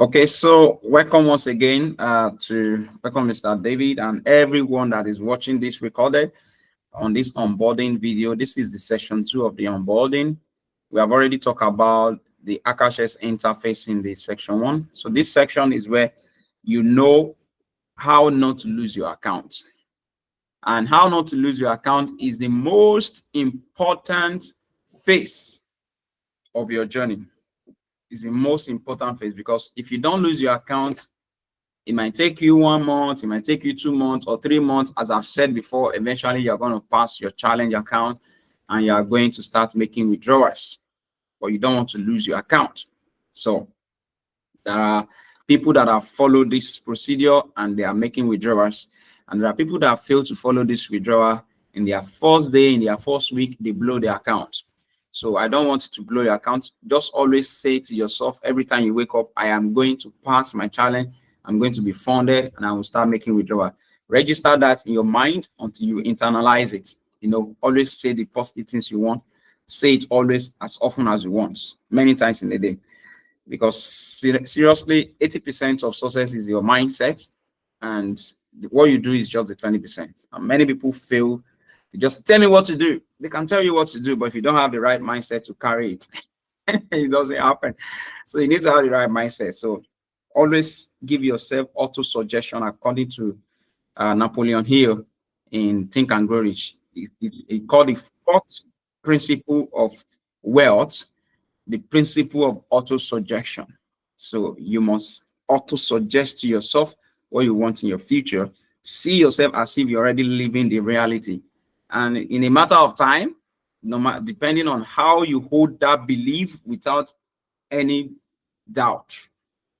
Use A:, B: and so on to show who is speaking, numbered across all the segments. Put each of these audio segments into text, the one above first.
A: Okay, so welcome once again to welcome Mr. David and everyone that is watching this recorded on this onboarding video. This is the session 2 of the onboarding. We have already talked about the Akashx interface in the section 1. So this section is where you know how not to lose your account. And how not to lose your account is the most important phase of your journey. Is the most important phase, because if you don't lose your account, it might take you 1 month, it might take you 2 months or 3 months. As I've said before, eventually you're going to pass your challenge account and you are going to start making withdrawals, but you don't want to lose your account. So there are people that have followed this procedure and they are making withdrawals, and there are people that have failed to follow this withdrawal. In their first day, in their first week, they blow their account. So I don't want you to blow your account. Just always say to yourself every time you wake up, I am going to pass my challenge. I'm going to be funded and I will start making withdrawal. Register that in your mind until you internalize it. You know, always say the positive things you want. Say it always as often as you want, many times in a day. Because seriously, 80% of success is your mindset, and what you do is just the 20%. And many people fail. You just tell me what to do. They can tell you what to do, but if you don't have the right mindset to carry it, it doesn't happen. So you need to have the right mindset. So always give yourself auto-suggestion, according to Napoleon Hill in Think and Grow Rich. He called the 4th principle of wealth the principle of auto-suggestion. So you must auto-suggest to yourself what you want in your future. See yourself as if you're already living the reality. And in a matter of time, no matter, depending on how you hold that belief without any doubt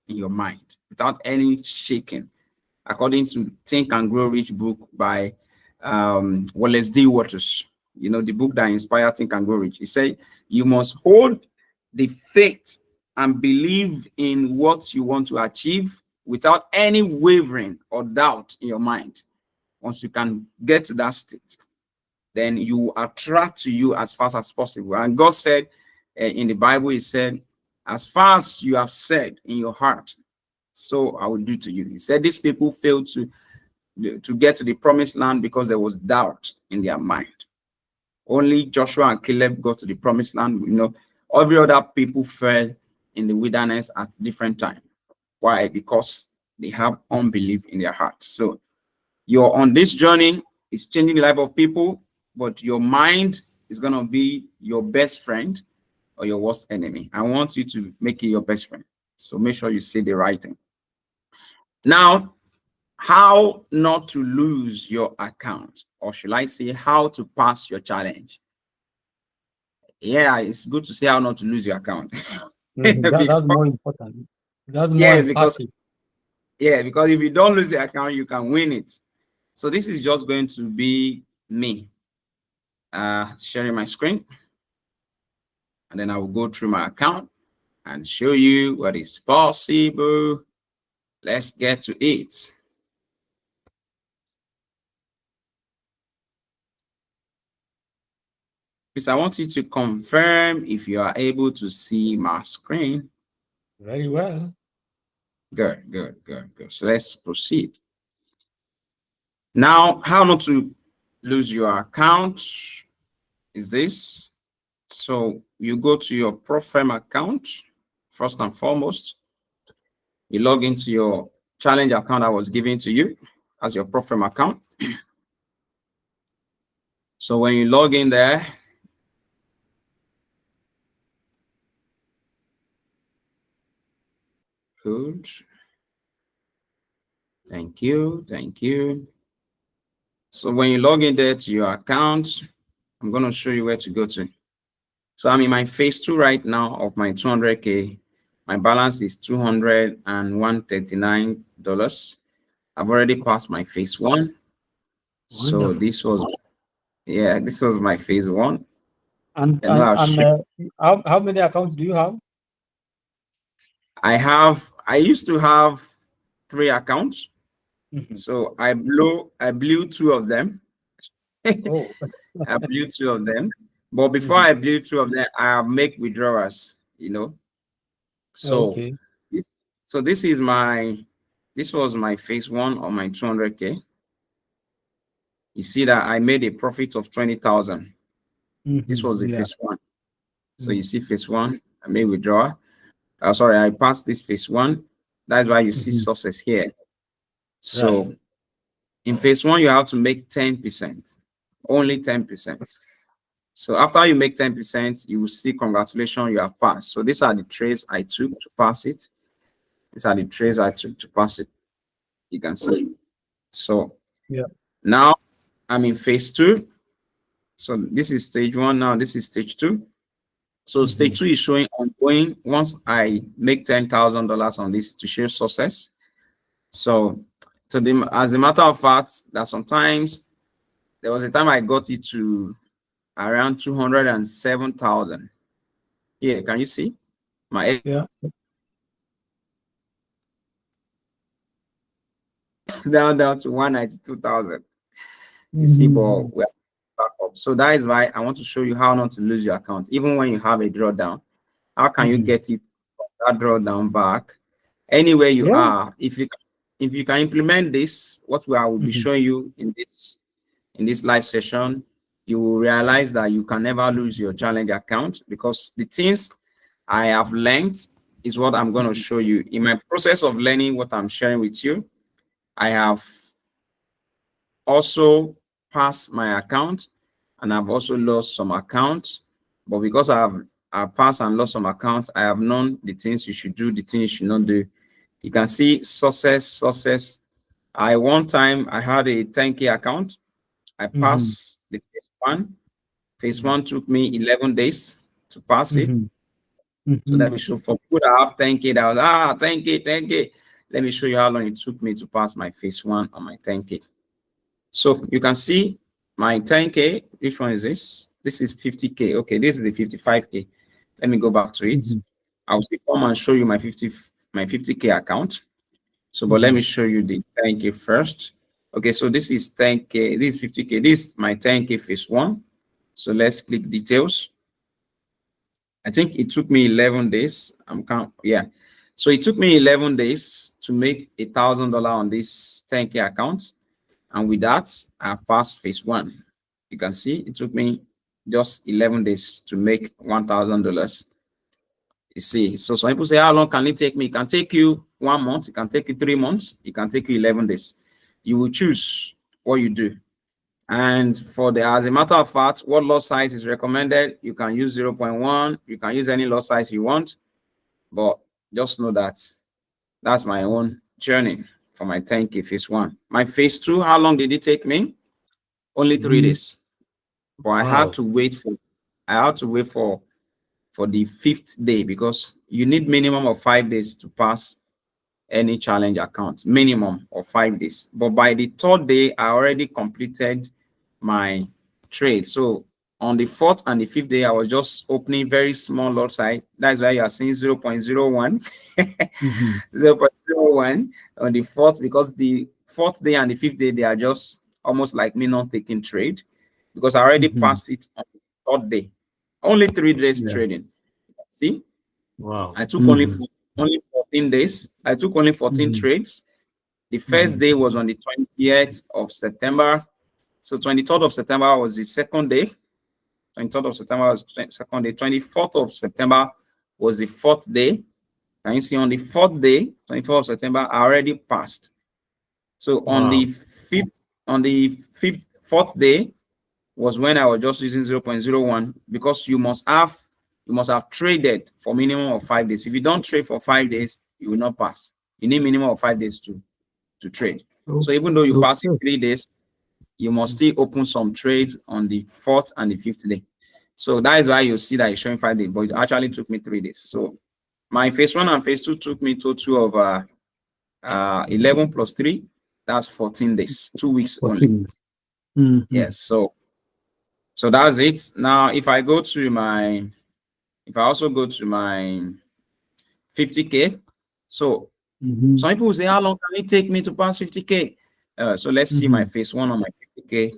A: in your mind, without any shaking, according to Think and Grow Rich book by Wallace D. Waters, you know, the book that inspired Think and Grow Rich. He said you must hold the faith and believe in what you want to achieve without any wavering or doubt in your mind. Once you can get to that state, then you attract to you as fast as possible. And God said in the Bible, he said, as far as you have said in your heart, so I will do to you. He said these people failed to get to the promised land because there was doubt in their mind. Only Joshua and Caleb got to the promised land. You know, every other people fell in the wilderness at different times. Why? Because they have unbelief in their heart. So you're on this journey. It's changing the life of people, but your mind is going to be your best friend or your worst enemy. I want you to make it your best friend. So make sure you say the right thing. Now, how not to lose your account, or should I say how to pass your challenge? Yeah, it's good to say how not to lose your account.
B: That's more important. That's more
A: emphatic. Because if you don't lose the account, you can win it. So this is just going to be me sharing my screen, and then I will go through my account and show you what is possible. Let's get to it. Please, I want you to confirm if you are able to see my screen.
B: Very well.
A: Good. So let's proceed. Now, how not to lose your account is this. So you go to your ProFirm account, first and foremost. You log into your challenge account that was given to you as your ProFirm account. So when you log in there, good. Thank you. So when you log in there to your account, I'm going to show you where to go to. So I'm in my phase 2 right now of my 200K. My balance is $201.39. I've already passed my phase 1. Wonderful. So this was my phase 1.
B: And how many accounts do you have?
A: I used to have 3 accounts. So I blew 2 of them.
B: Oh.
A: I blew 2 of them. But before I blew 2 of them, I make withdrawals, you know. So So this was my phase one on my 200K. You see that I made a profit of 20,000. This was the phase one. So you see phase one, I made withdrawal. Sorry, I passed this phase one. That's why you see success here. So in phase one, you have to make 10%, only 10%. So after you make 10%, you will see congratulations, you have passed. So these are the trades I took to pass it. These are the trades I took to pass it. You can see. So now I'm in phase two. So this is stage one. Now this is stage two. So stage two is showing ongoing. Once I make $10,000 on this to show success. So as a matter of fact, that sometimes there was a time I got it to around 207,000. Here, can you see my down to 192,000? You see, but we're back up. So that is why I want to show you how not to lose your account, even when you have a drawdown. How can you get it that drawdown back anywhere you are? If you can implement this, what I will be showing you in this live session, you will realize that you can never lose your challenge account, because the things I have learned is what I'm going to show you. In my process of learning what I'm sharing with you, I have also passed my account, and I've also lost some accounts. But because I've passed and lost some accounts, I have known the things you should do, the things you should not do. You can see success. One time I had a 10K account. I passed the phase one. Phase one took me 11 days to pass it. So let me show for people that have 10K, that was 10K. Let me show you how long it took me to pass my phase one on my 10K. So you can see my 10K. Which one is this? This is 50K. Okay, this is the 55K. Let me go back to it. I'll still come and show you my 50K account. So, but let me show you the 10K first. Okay, so this is 10K. This is 50K. This is my 10K phase one. So let's click details. I think it took me 11 days. So it took me 11 days to make $1,000 on this 10K account. And with that, I've passed phase one. You can see it took me just 11 days to make $1,000. You see, so some people say, how long can it take me? It can take you 1 month. It can take you 3 months. It can take you 11 days. You will choose what you do. And as a matter of fact, what lot size is recommended? You can use 0.1. You can use any lot size you want. But just know that that's my own journey for my 10K phase one. My phase two, how long did it take me? Only 3 days. But I had to wait for the 5th day, because you need minimum of 5 days to pass any challenge account, minimum of 5 days. But by the 3rd day, I already completed my trade. So on the 4th and the 5th day, I was just opening very small lot size. That's why you are seeing 0.01. 0.01 on the 4th, because the 4th day and the 5th day, they are just almost like me not taking trade, because I already passed it on the 3rd day. Only 3 days trading. See?
B: Wow.
A: I took only 14 days. I took only 14 trades. The first day was on the 20th of September. So 23rd of September was the 2nd day. 23rd of September was the 2nd day. 24th of September was the 4th day. Can you see on the 4th day, 24th of September, I already passed. So on the 4th day was when I was just using 0.01, because you must have traded for minimum of 5 days. If you don't trade for 5 days, you will not pass. You need minimum of 5 days to trade. So even though you pass in 3 days, you must still open some trades on the 4th and the 5th day. So that is why you see that it's showing 5 days, but it actually took me 3 days. So my phase one and phase two took me total of 11 plus 3. That's 14 days, 2 weeks only. Yes. So that's it. Now, if I also go to my 50K, so some people will say, how long can it take me to pass 50K? So let's see my phase one on my 50K.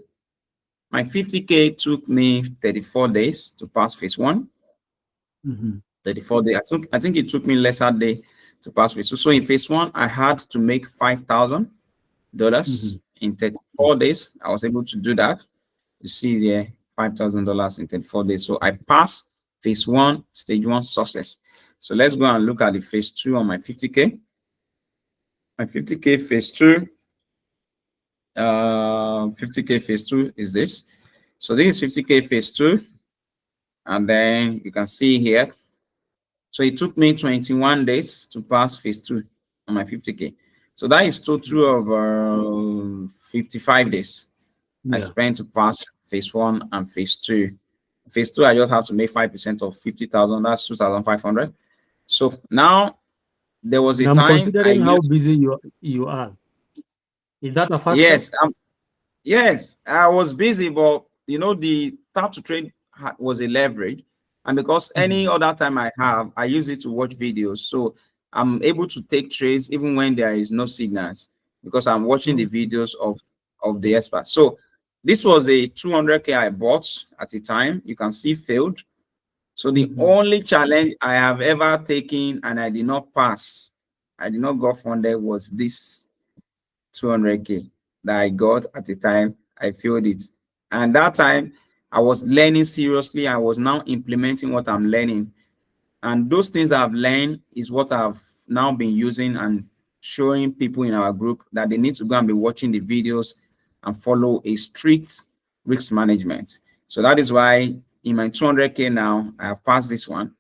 A: My 50K took me 34 days to pass phase one. 34 days. I think it took me lesser day to pass phase two. So in phase one, I had to make $5,000 in 34 days. I was able to do that. You see there, $5,000 in 34 days. So I passed phase one, stage one success. So let's go and look at the phase two on my 50K. My 50K phase two, 50K phase two is this. So this is 50K phase two. And then you can see here. So it took me 21 days to pass phase two on my 50K. So that is total of 55 days I spent to pass phase one and phase two. Phase two, I just have to make 5% of 50,000. That's 2,500. So now there was a
B: I'm
A: time I
B: considering how
A: used.
B: busy you are. Is that a factor?
A: Yes, yes, I was busy, but you know, the tap to trade was a leverage. And because any other time I have, I use it to watch videos. So I'm able to take trades even when there is no signals because I'm watching the videos of the experts. So this was a 200K I bought at the time. You can see failed. So the only challenge I have ever taken and I did not pass, I did not go funded, was this 200K that I got at the time. I failed it. And that time I was learning seriously. I was now implementing what I'm learning. And those things I've learned is what I've now been using and showing people in our group that they need to go and be watching the videos and follow a strict risk management. So that is why in my 200K now, I have passed this one.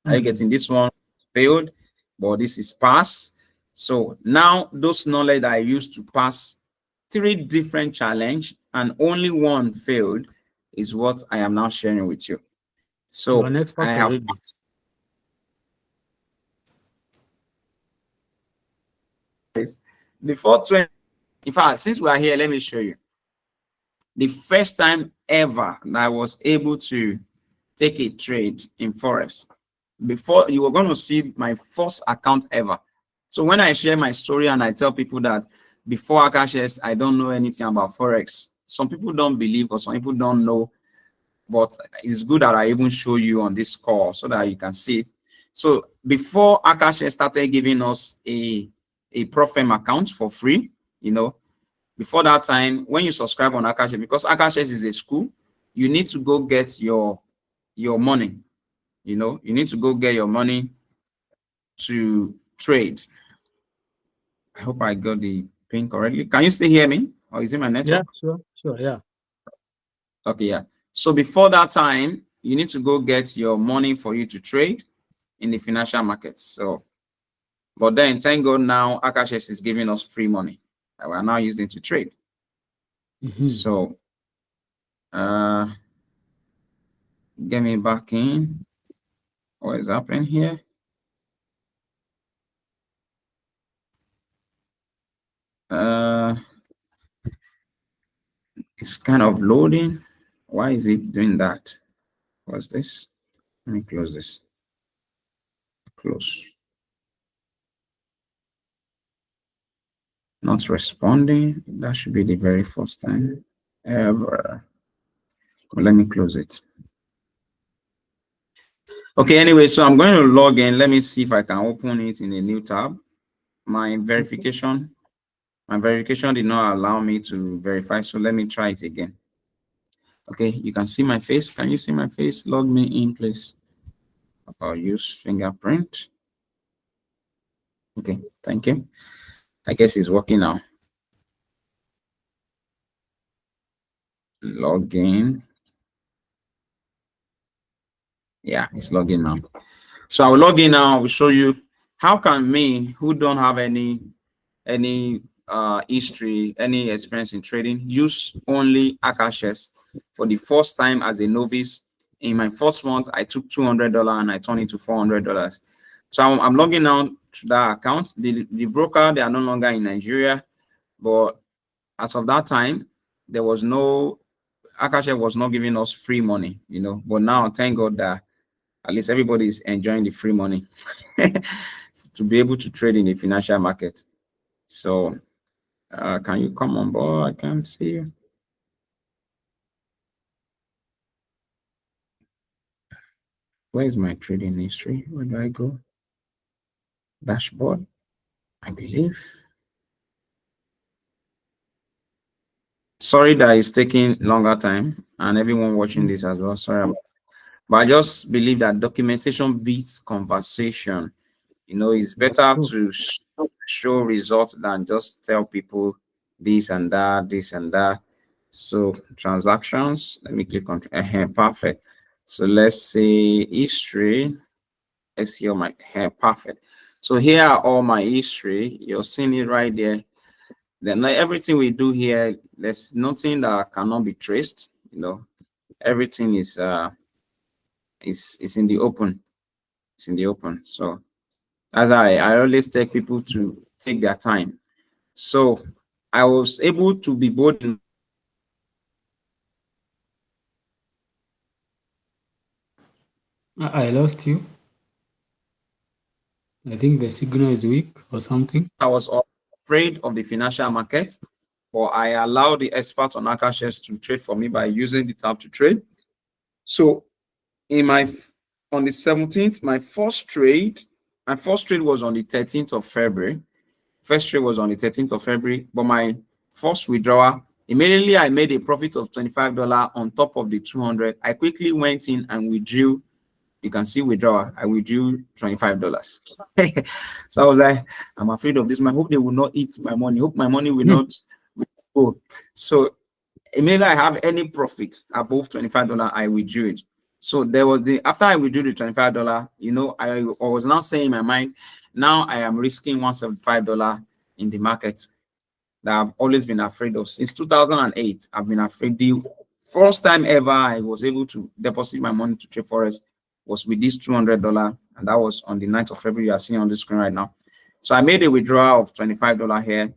A: Are you getting this one? Failed, but this is passed. So now those knowledge I used to pass 3 different challenge and only one failed is what I am now sharing with you. So
B: you're an expert
A: I have
B: already.
A: passed. Before 20, in fact, since we are here, let me show you. The first time ever that I was able to take a trade in Forex, before you were going to see my first account ever. So when I share my story and I tell people that before Akashx, I don't know anything about Forex, some people don't believe or some people don't know, but it's good that I even show you on this call so that you can see it. So before Akashx started giving us a Profem account for free, you know, before that time, when you subscribe on Akashx, because Akashx is a school, you need to go get your money. You know, you need to go get your money to trade. I hope I got the pin correctly. Can you still hear me? Or is it my
B: Yeah,
A: network?
B: sure, yeah.
A: Okay, yeah. So before that time, you need to go get your money for you to trade in the financial markets. So, but then thank God now Akashx is giving us free money that we're now using to trade. So, get me back in. What is happening here? It's kind of loading. Why is it doing that? What's this? Let me close this. Close. Not responding. That should be the very first time ever. But let me close it. Okay, anyway, so I'm going to log in. Let me see if I can open it in a new tab. My verification did not allow me to verify, so let me try it again. Okay, you can see my face. Can you see my face? Log me in, please. I'll use fingerprint. Okay, thank you. I guess it's working now. Log in. Yeah, it's logging now. So I will log in now. I will show you how can me, who don't have any history, any experience in trading, use only Akashx for the first time as a novice. In my first month, I took $200 and I turned it to $400. So I'm logging now to that account. The broker, they are no longer in Nigeria, but as of that time, there was no, Akashx was not giving us free money, you know. But now, thank God that at least everybody is enjoying the free money to be able to trade in the financial market. So can you come on board? I can't see you. Where is my trading history? Where do I go? dashboard, I believe. Sorry that it's taking longer time, and everyone watching this as well. Sorry about. But I just believe that documentation beats conversation. You know, it's better to show results than just tell people this and that, this and that. So transactions, let me click on perfect. So let's say history. Let's see all my perfect. So here are all my history. You're seeing it right there. Then like everything we do here, there's nothing that cannot be traced. You know, everything is in the open. It's in the open. So as I always tell people to take their time. So I was able to be bold in.
B: I lost you. I think the signal is weak or something.
A: I was afraid of the financial market, but I allowed the expert on Akashx to trade for me by using the tab to trade. So in my on the 17th, my first trade was on the 13th of February. First trade was on the 13th of February, but my first withdrawal, immediately I made a profit of $25 on top of the 200. I quickly went in and withdrew. You can see withdrawal. I withdrew $25. So I was like, I'm afraid of this. I hope they will not eat my money. Hope my money will not go. So immediately I have any profit above $25, I withdrew it. So there was after I withdrew the $25, you know, I was now saying in my mind, now I am risking $175 in the market that I've always been afraid of. Since 2008, I've been afraid. The first time ever I was able to deposit my money to trade forex was with this $200, and that was on the 9th of February. You are seeing on the screen right now. So I made a withdrawal of $25 here.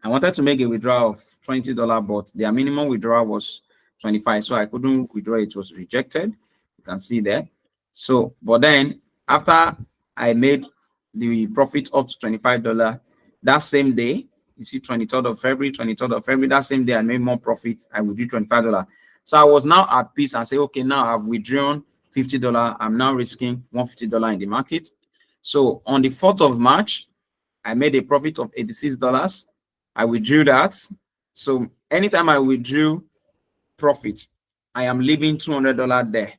A: I wanted to make a withdrawal of $20, but their minimum withdrawal was 25, so I couldn't withdraw. It was rejected. You can see there. So, but then after I made the profit up to $25, that same day, you see 23rd of February, that same day I made more profit. I withdrew $25. So I was now at peace and say, okay, now I've withdrawn $50. I'm now risking $150 in the market. So on the 4th of March, I made a profit of $86. I withdrew that. So anytime I withdrew profit, I am leaving $200 there.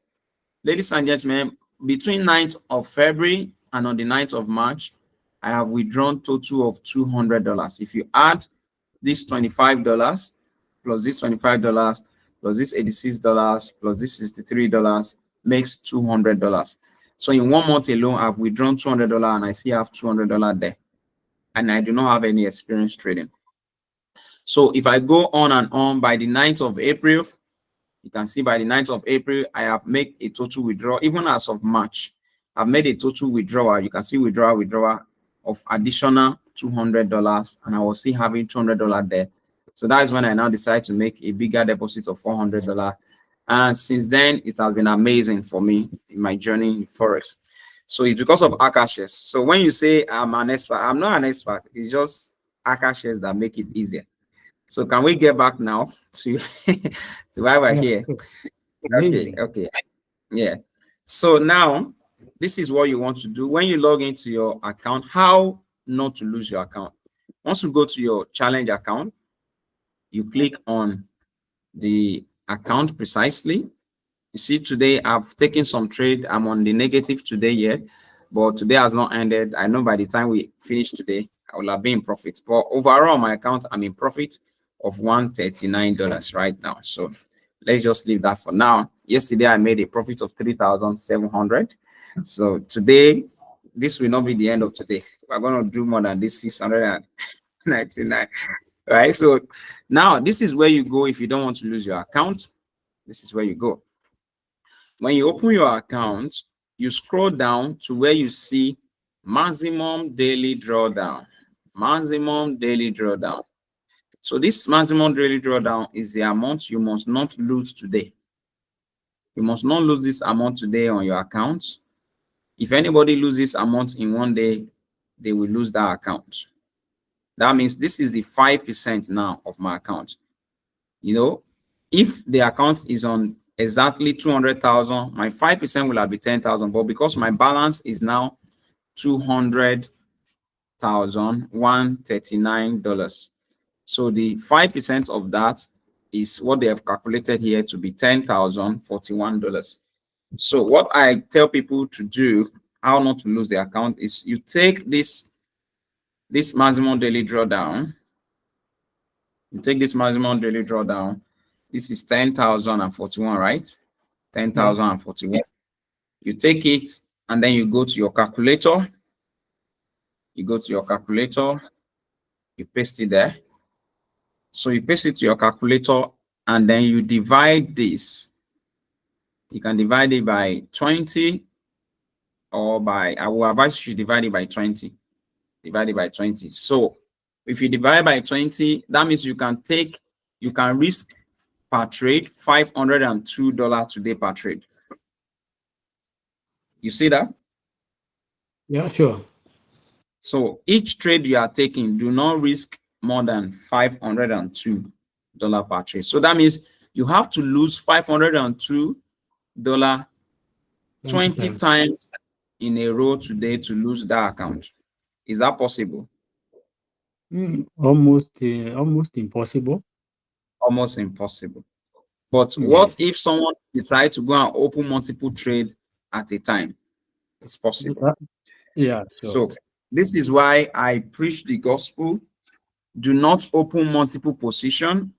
A: Ladies and gentlemen, between 9th of February and on the 9th of March, I have withdrawn total of $200. If you add this $25 plus this $25 plus this $86 plus this $63 makes $200. So in 1 month alone, I've withdrawn $200 and I still have $200 there. And I do not have any experience trading. So if I go on and on, by the 9th of April, you can see by the 9th of April, I have made a total withdrawal. Even as of March, I've made a total withdrawal. You can see withdrawal of additional $200, and I was still having $200 there. So that is when I now decided to make a bigger deposit of $400. And since then, it has been amazing for me in my journey in Forex. So it's because of Akashx. So when you say I'm an expert, I'm not an expert. It's just Akashx that make it easier. So can we get back now to, to why we're here? Okay. Yeah. So now, this is what you want to do. When you log into your account, how not to lose your account. Once you go to your challenge account, you click on the account precisely. You see, today I've taken some trade. I'm on the negative today yet, but today has not ended. I know by the time we finish today, I will have been in profit. But overall, my account, I'm in profit of $139 right now. So let's just leave that for now. Yesterday, I made a profit of 3,700. So today, this will not be the end of today. We're going to do more than this 699, right? So now this is where you go if you don't want to lose your account. This is where you go. When you open your account, you scroll down to where you see maximum daily drawdown. Maximum daily drawdown. So this maximum daily drawdown is the amount you must not lose today. You must not lose this amount today on your account. If anybody loses amount in one day, they will lose that account. That means this is the 5% now of my account. You know, if the account is on exactly 200,000, my 5% will have been 10,000. But because my balance is now $200,139. So the 5% of that is what they have calculated here to be $10,041. So what I tell people to do, how not to lose the account, is you take this maximum daily drawdown. You take this maximum daily drawdown. This is 10,041, right? 10,041. You take it and then you go to your calculator. You go to your calculator, you paste it there. So you paste it to your calculator and then you divide this. You can divide it by 20 or by, I will advise you to divide it by 20. Divide it by 20. So if you divide by 20, that means you can risk per trade $502 today per trade. You see that?
B: Yeah, sure.
A: So each trade you are taking, do not risk more than $502 per trade. So that means you have to lose $502 20 times in a row today to lose that account. Is that possible?
B: Almost impossible.
A: Almost impossible. But what if someone decides to go and open multiple trades at a time? It's possible.
B: Yeah, sure.
A: So this is why I preach the gospel. Do not open multiple positions.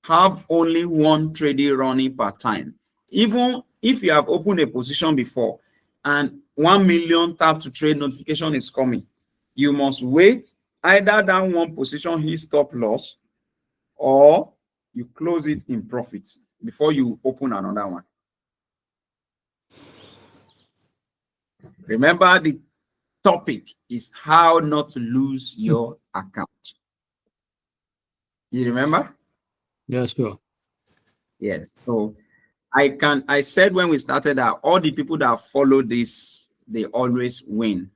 A: Have only one trading running per time. Even if you have opened a position before and 1 million tap to trade notification is coming, you must wait. Either that one position hits stop loss or you close it in profit before you open another one. Remember, the topic is how not to lose your account. You remember?
B: Yeah, sure.
A: Yes. So I said when we started that all the people that follow this, they always win.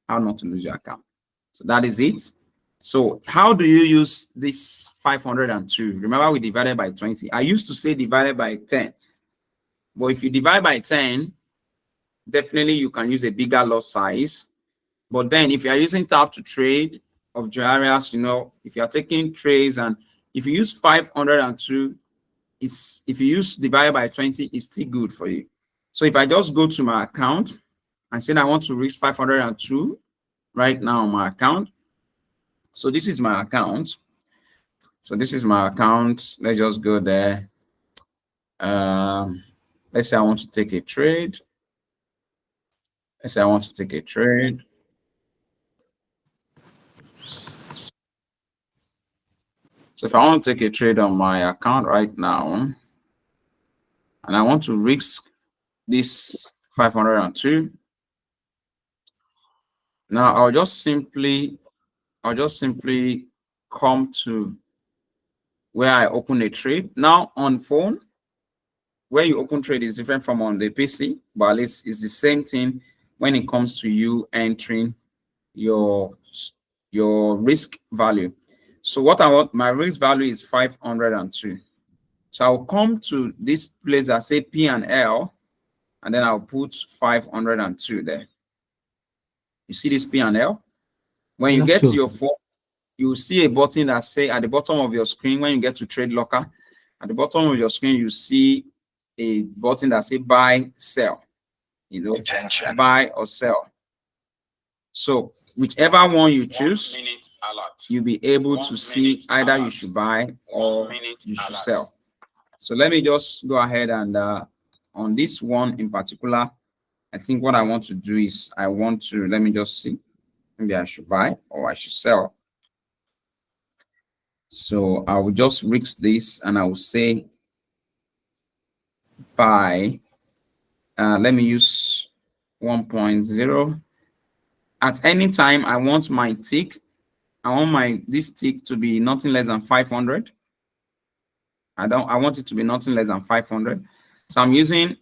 A: How not to lose your account. So that is it. So how do you use this 502? Remember, we divided by 20. I used to say divided by 10. But if you divide by 10, definitely you can use a bigger lot size. But then if you are using tap to trade of your areas, if you are taking trades and if you use 502, if you use divided by 20, it's still good for you. So if I just go to my account and say I want to reach 502 right now on my account. So this is my account. Let's just go there. Let's say I want to take a trade. So if I want to take a trade on my account right now, and I want to risk this 502, now I'll just simply come to where I open a trade. Now on phone, where you open trade is different from on the PC, but it's the same thing when it comes to you entering your risk value. So what I want, my risk value is 502. So I'll come to this place that say P and L, and then I'll put 502 there. You see this P and L? When you get to your phone, you will see a button that say at the bottom of your screen, when you get to Trade Locker, at the bottom of your screen, you see a button that say buy, sell, buy or sell. So whichever one you choose, you'll be able to see either you should buy or you should sell. So let me just go ahead and on this one in particular, I think what I want to do is let me just see. Maybe I should buy or I should sell. So I will just risk this and I will say buy. Let me use 1.0. At any time, I want my tick. I want this tick to be nothing less than 500. I want it to be nothing less than 500. So I'm using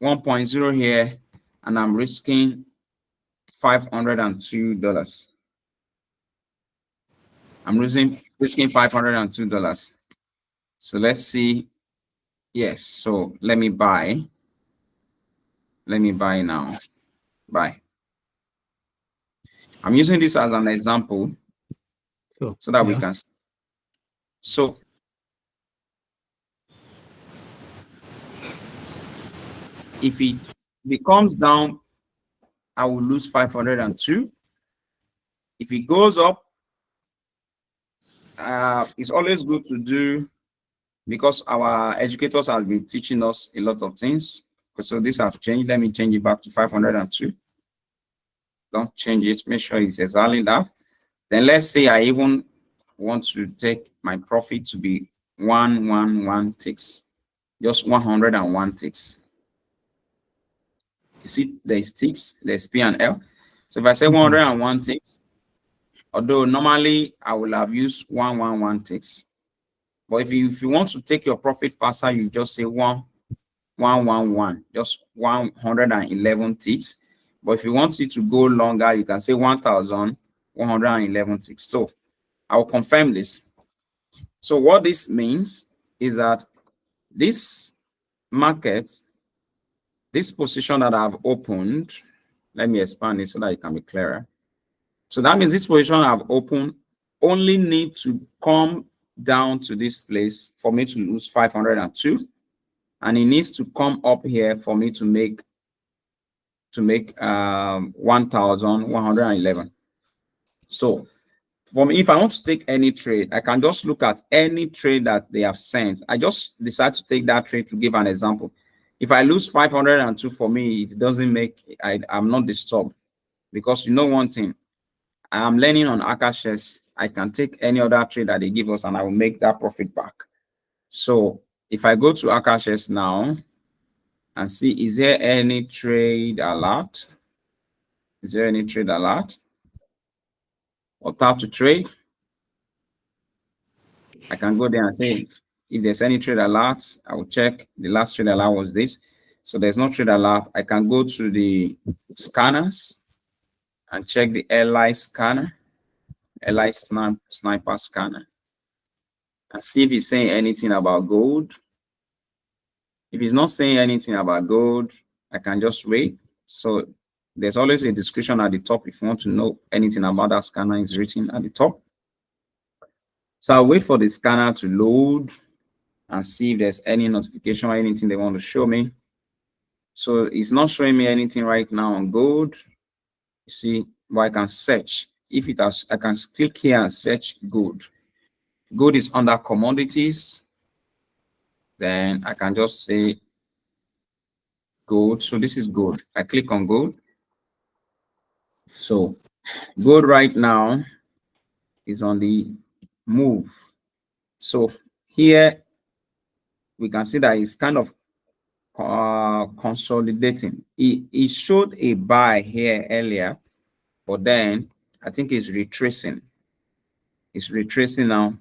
A: 1.0 here and I'm risking $502. I'm risking $502. So let's see. Yes, so let me buy. Let me buy now. Buy. I'm using this as an example so that we can see. So if it comes down, I will lose 502. If it goes up, it's always good to do, because our educators have been teaching us a lot of things. So this have changed. Let me change it back to 502. Don't change it. Make sure it's exactly that. Then let's say I even want to take my profit to be 111 ticks, just 101 ticks. You see, there's ticks, there's P and L. So if I say 101 ticks, although normally I will have used 111 ticks, but if you want to take your profit faster, you just say 111, just 111 ticks. But if you want it to go longer, you can say 1,111 ticks. So I'll confirm this. So what this means is that this market, this position that I've opened, let me expand it so that it can be clearer. So that means this position I've opened only need to come down to this place for me to lose 502, and it needs to come up here for me to make 1,111. So for me, if I want to take any trade, I can just look at any trade that they have sent. I just decide to take that trade to give an example. If I lose 502, for me, it doesn't make, I'm not disturbed, because you know one thing, I'm learning on Akashx. I can take any other trade that they give us and I will make that profit back. So if I go to Akashx now and see, is there any trade alert? Is there any trade alert? Or tap to trade? I can go there and say, if there's any trade alert, I will check. The last trade alert was this. So there's no trade alert. I can go to the scanners and check the LI scanner, LI sniper scanner, and see if it's saying anything about gold. If it's not saying anything about gold, I can just wait. So there's always a description at the top. If you want to know anything about that scanner, it's written at the top. So I'll wait for the scanner to load and see if there's any notification or anything they want to show me. So it's not showing me anything right now on gold. You see, but I can search. If it has, I can click here and search gold. Gold is under commodities. Then I can just say gold. So this is gold. I click on gold. So gold right now is on the move. So here we can see that it's kind of consolidating. It showed a buy here earlier, but then I think it's retracing. It's retracing now.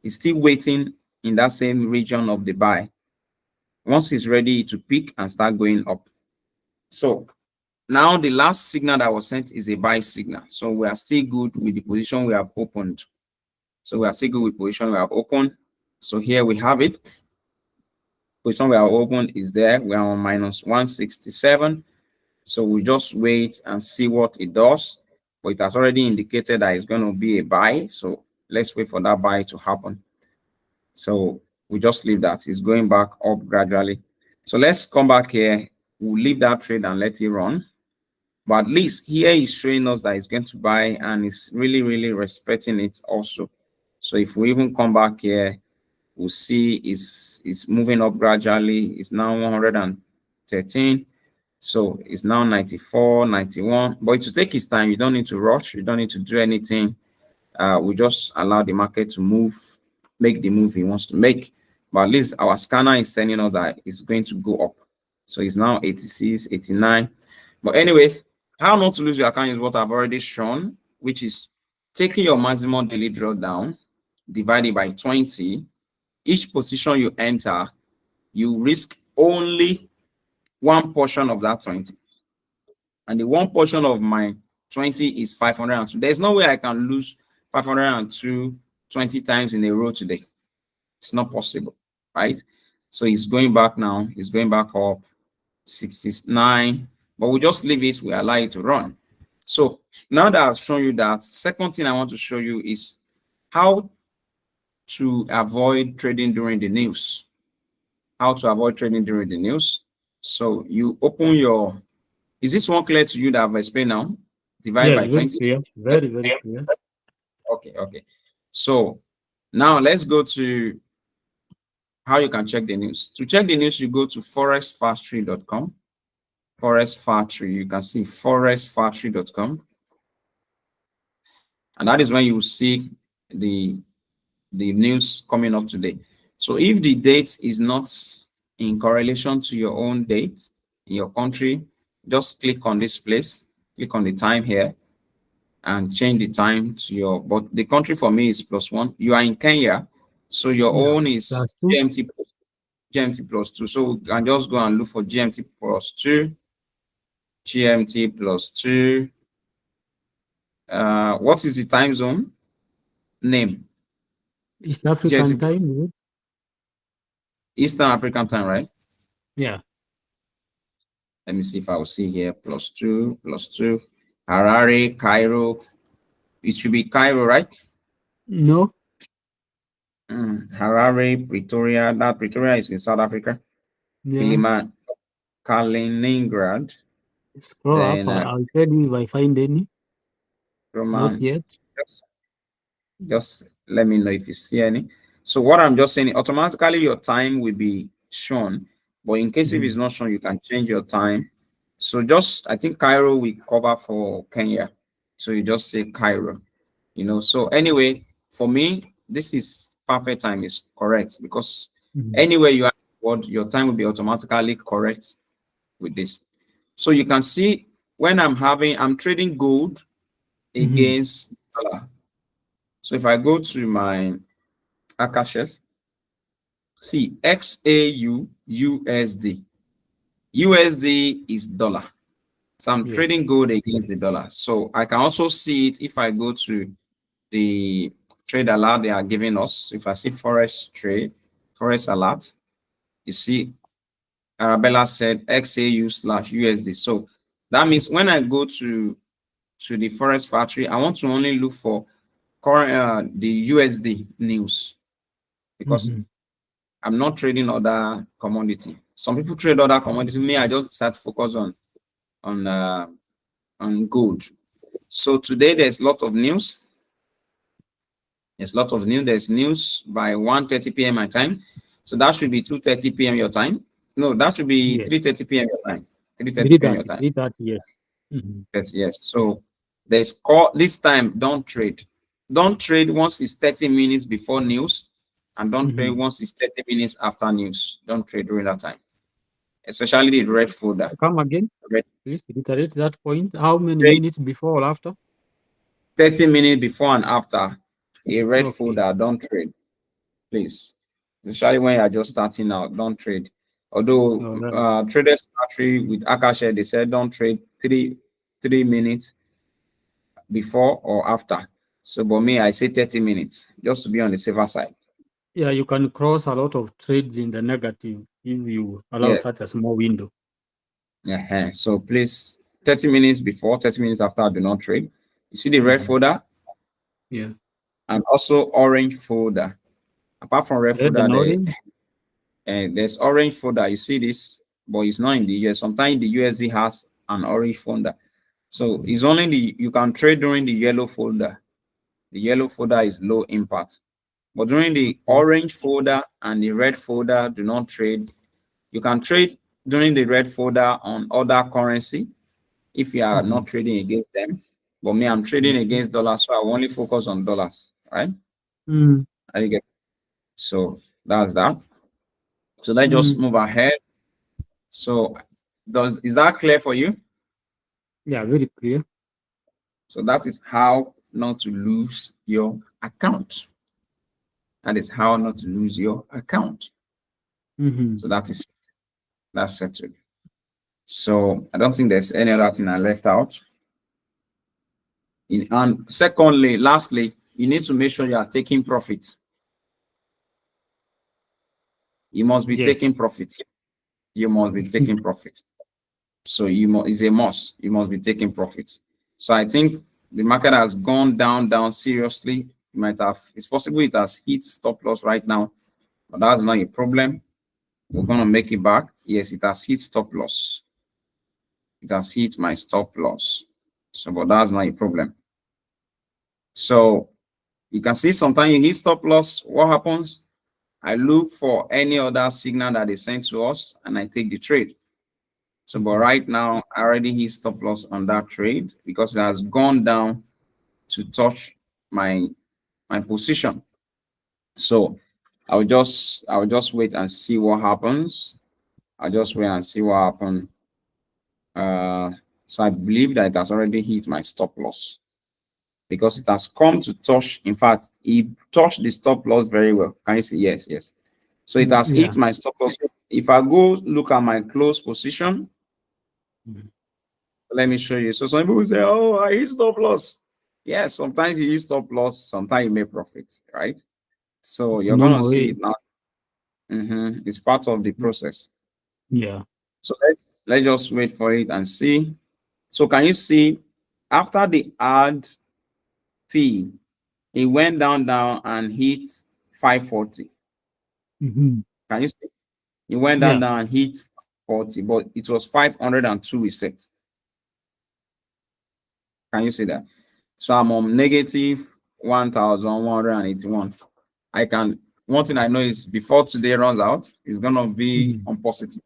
A: It's still waiting in that same region of the buy. Once it's ready to pick and start going up. So now the last signal that was sent is a buy signal. So we are still good with the position we have opened. So we are still good with position we have opened. So here we have it. Position we have opened is there. We are on minus 167. So we just wait and see what it does. But it has already indicated that it's going to be a buy. So let's wait for that buy to happen. So we just leave that. It's going back up gradually. So let's come back here. We'll leave that trade and let it run. But at least here is showing us that it's going to buy and it's really, really respecting it also. So if we even come back here, we'll see it's moving up gradually. It's now 113. So it's now 94, 91. But to take its time, you don't need to rush. You don't need to do anything. We just allow the market to move, make the move he wants to make. But at least our scanner is telling us that it's going to go up. So it's now 86, 89. But anyway, how not to lose your account is what I've already shown, which is taking your maximum daily drawdown divided by 20. Each position you enter, you risk only one portion of that 20. And the one portion of my 20 is 502. There's no way I can lose 502 20 times in a row today. It's not possible, right? So it's going back now. It's going back up 69. But we just leave it. We allow it to run. So now that I've shown you that, second thing I want to show you is how to avoid trading during the news. How to avoid trading during the news. So you open your, is this one clear to you that I've explained now? Divide
B: Yes,
A: by
B: very
A: 20.
B: clear. Very, very clear.
A: Okay. So now let's go to how you can check the news. To check the news, you go to forexfactory.com. Forex Factory, you can see forexfactory.com, and that is when you will see the news coming up today. So if the date is not in correlation to your own date in your country, just click on this place, click on the time here, and change the time to your, but the country for me is +1. You are in Kenya, so your
B: Yeah.
A: own is
B: +2.
A: GMT +2. So you can just go and look for GMT +2, GMT +2. What is the time zone name?
B: East African
A: GMT,
B: time, is it?
A: Eastern African time, right?
B: Yeah.
A: Let me see if I will see here. +2. Harare, Cairo. It should be Cairo, right?
B: No.
A: Harare, Pretoria. That Pretoria is in South Africa.
B: Yeah.
A: Kaliningrad.
B: Scroll up.
A: Then
B: I'll tell you if I find any. Not
A: Roman.
B: yet.
A: Just let me know if you see any. So what I'm just saying, automatically your time will be shown, but in case if it's not shown, you can change your time. So just, I think Cairo we cover for Kenya, so you just say Cairo, you know. So anyway, for me, this is perfect time, is correct, because anywhere you are in the world, your time will be automatically correct with this. So you can see when I'm trading gold against dollar. So if I go to my Akashx, see XAU USD. USD is dollar. So I'm trading
B: Yes.
A: gold against the dollar. So I can also see it if I go to the trade alert they are giving us. If I see Forex alert, you see Arabella said XAU/USD. So that means when I go to the Forex Factory, I want to only look for current the USD news, because I'm not trading other commodity. Some people trade other commodity. Me, I just start to focus on gold. So today there's a lot of news. There's a lot of news. There's news by 1:30 p.m. my time. So that should be 2:30 p.m. your time. No, that should be
B: Yes.
A: 3:30 p.m. your time. 3:30 p.m. your
B: 3:30.
A: time.
B: 3:30. Yes.
A: Yes. So there's call this time. Don't trade. Don't trade once it's 30 minutes before news, and don't trade once it's 30 minutes after news. Don't trade during that time, especially the red folder.
B: Come again.
A: Red,
B: Please reiterate that point. How many
A: trade
B: minutes before or after?
A: 30 minutes before and after a red
B: Okay.
A: folder. Don't trade, please. Especially when you're just starting out, don't trade. Although
B: All right.
A: traders factory with Akashx, they said don't trade three minutes before or after. So, but me, I say 30 minutes just to be on the safer side.
B: Yeah, you can cross a lot of trades in the negative if you allow
A: Yeah.
B: such a small window.
A: Yeah. So please, 30 minutes before, 30 minutes after, do not trade. You see the red folder?
B: Yeah.
A: And also orange folder. Apart from red
B: Red
A: folder,
B: and orange.
A: there's orange folder. You see this, but it's not in the US. Sometimes the USD has an orange folder. So it's only you can trade during the yellow folder. The yellow folder is low impact. But during the orange folder and the red folder, do not trade. You can trade during the red folder on other currency if you are not trading against them. But me, I'm trading against dollars, so I will only focus on dollars, right? I get so that's that. So let's just move ahead. So is that clear for you?
B: Yeah, very clear.
A: So that is how not to lose your account. That is how not to lose your account. So that's settled. So I don't think there's any other thing I left out. And secondly, lastly, you need to make sure you are taking profits. You must be taking
B: Yes.
A: profits. You must be taking profits. So it's a must. You must be taking profits. So I think the market has gone down seriously. It might have, it's possible it has hit stop loss right now, but that's not a problem. We're gonna make it back. Yes, it has hit stop loss. It has hit my stop loss. So, but that's not a problem. So you can see sometimes you hit stop loss. What happens? I look for any other signal that they send to us and I take the trade. So, but right now I already hit stop loss on that trade because it has gone down to touch my position. So I'll just wait and see what happens. I'll just wait and see what happens. So I believe that it has already hit my stop loss because it has come to touch. In fact, it touched the stop loss very well. Can you see? Yes, yes. So it has hit my stop loss. If I go look at my close position, let me show you. So some people say, "Oh, I hit stop loss." Yeah, sometimes you hit stop loss, sometimes you make profit, right? So you're gonna see it now. It's part of the process.
B: Yeah.
A: So let's just wait for it and see. So can you see after the add fee, it went down and hit 540. Can you see? It went down and hit 40, but it was 502 we set. Can you see that? So I'm on negative 1,181. I can, one thing I know is before today runs out, it's gonna be on positive.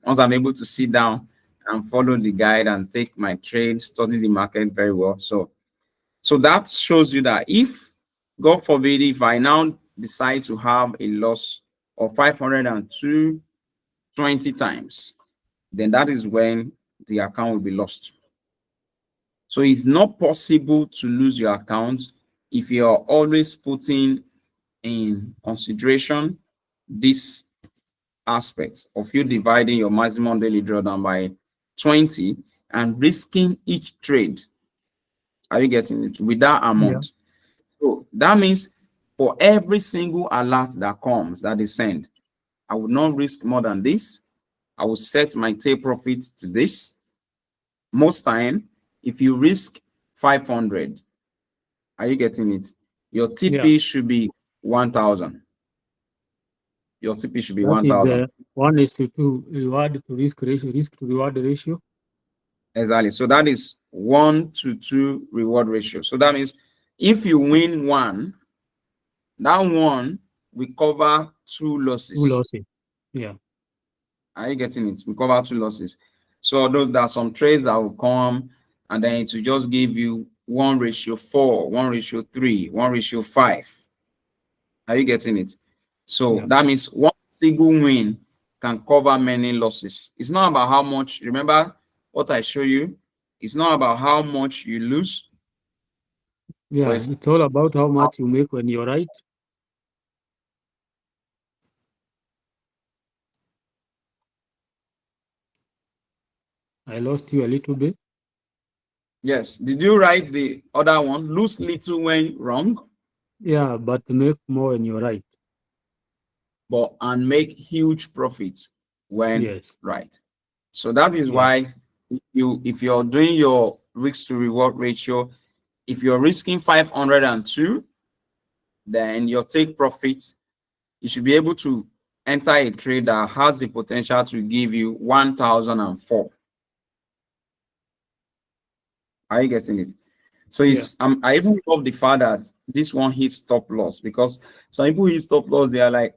A: Once I'm able to sit down and follow the guide and take my trade, study the market very well. So that shows you that if, God forbid, if I now decide to have a loss of 502 20 times, then that is when the account will be lost. So it's not possible to lose your account if you're always putting in consideration this aspect of you dividing your maximum daily drawdown by 20 and risking each trade. Are you getting it? With that amount. So that means for every single alert that comes, that is sent, I would not risk more than this. I will set my take profit to this. Most time, if you risk 500, are you getting it? Your TP should be 1,000. Your TP should be 1,000.
B: 1:2 reward to risk ratio, risk to reward ratio.
A: Exactly. So that is 1:2 reward ratio. So that means if you win one, that one will cover 2 losses.
B: 2 losses. Yeah.
A: Are you getting it? We cover 2 losses. So although there are some trades that will come and then it will just give you 1:4, 1:3, 1:5. Are you getting it? So that means one single win can cover many losses. It's not about how much, remember what I show you? It's not about how much you lose.
B: Yeah, it's all about how much you make when you're right. I lost you a little bit.
A: Yes. Did you write the other one? Lose little when wrong.
B: Yeah, but make more when you're right.
A: But and make huge profits when right. So that is why if you're doing your risk to reward ratio, if you're risking 502, then your take profit, you should be able to enter a trade that has the potential to give you 1,004. Are you getting it? So it's I even love the fact that this one hits stop loss, because some people hit stop loss, they are like,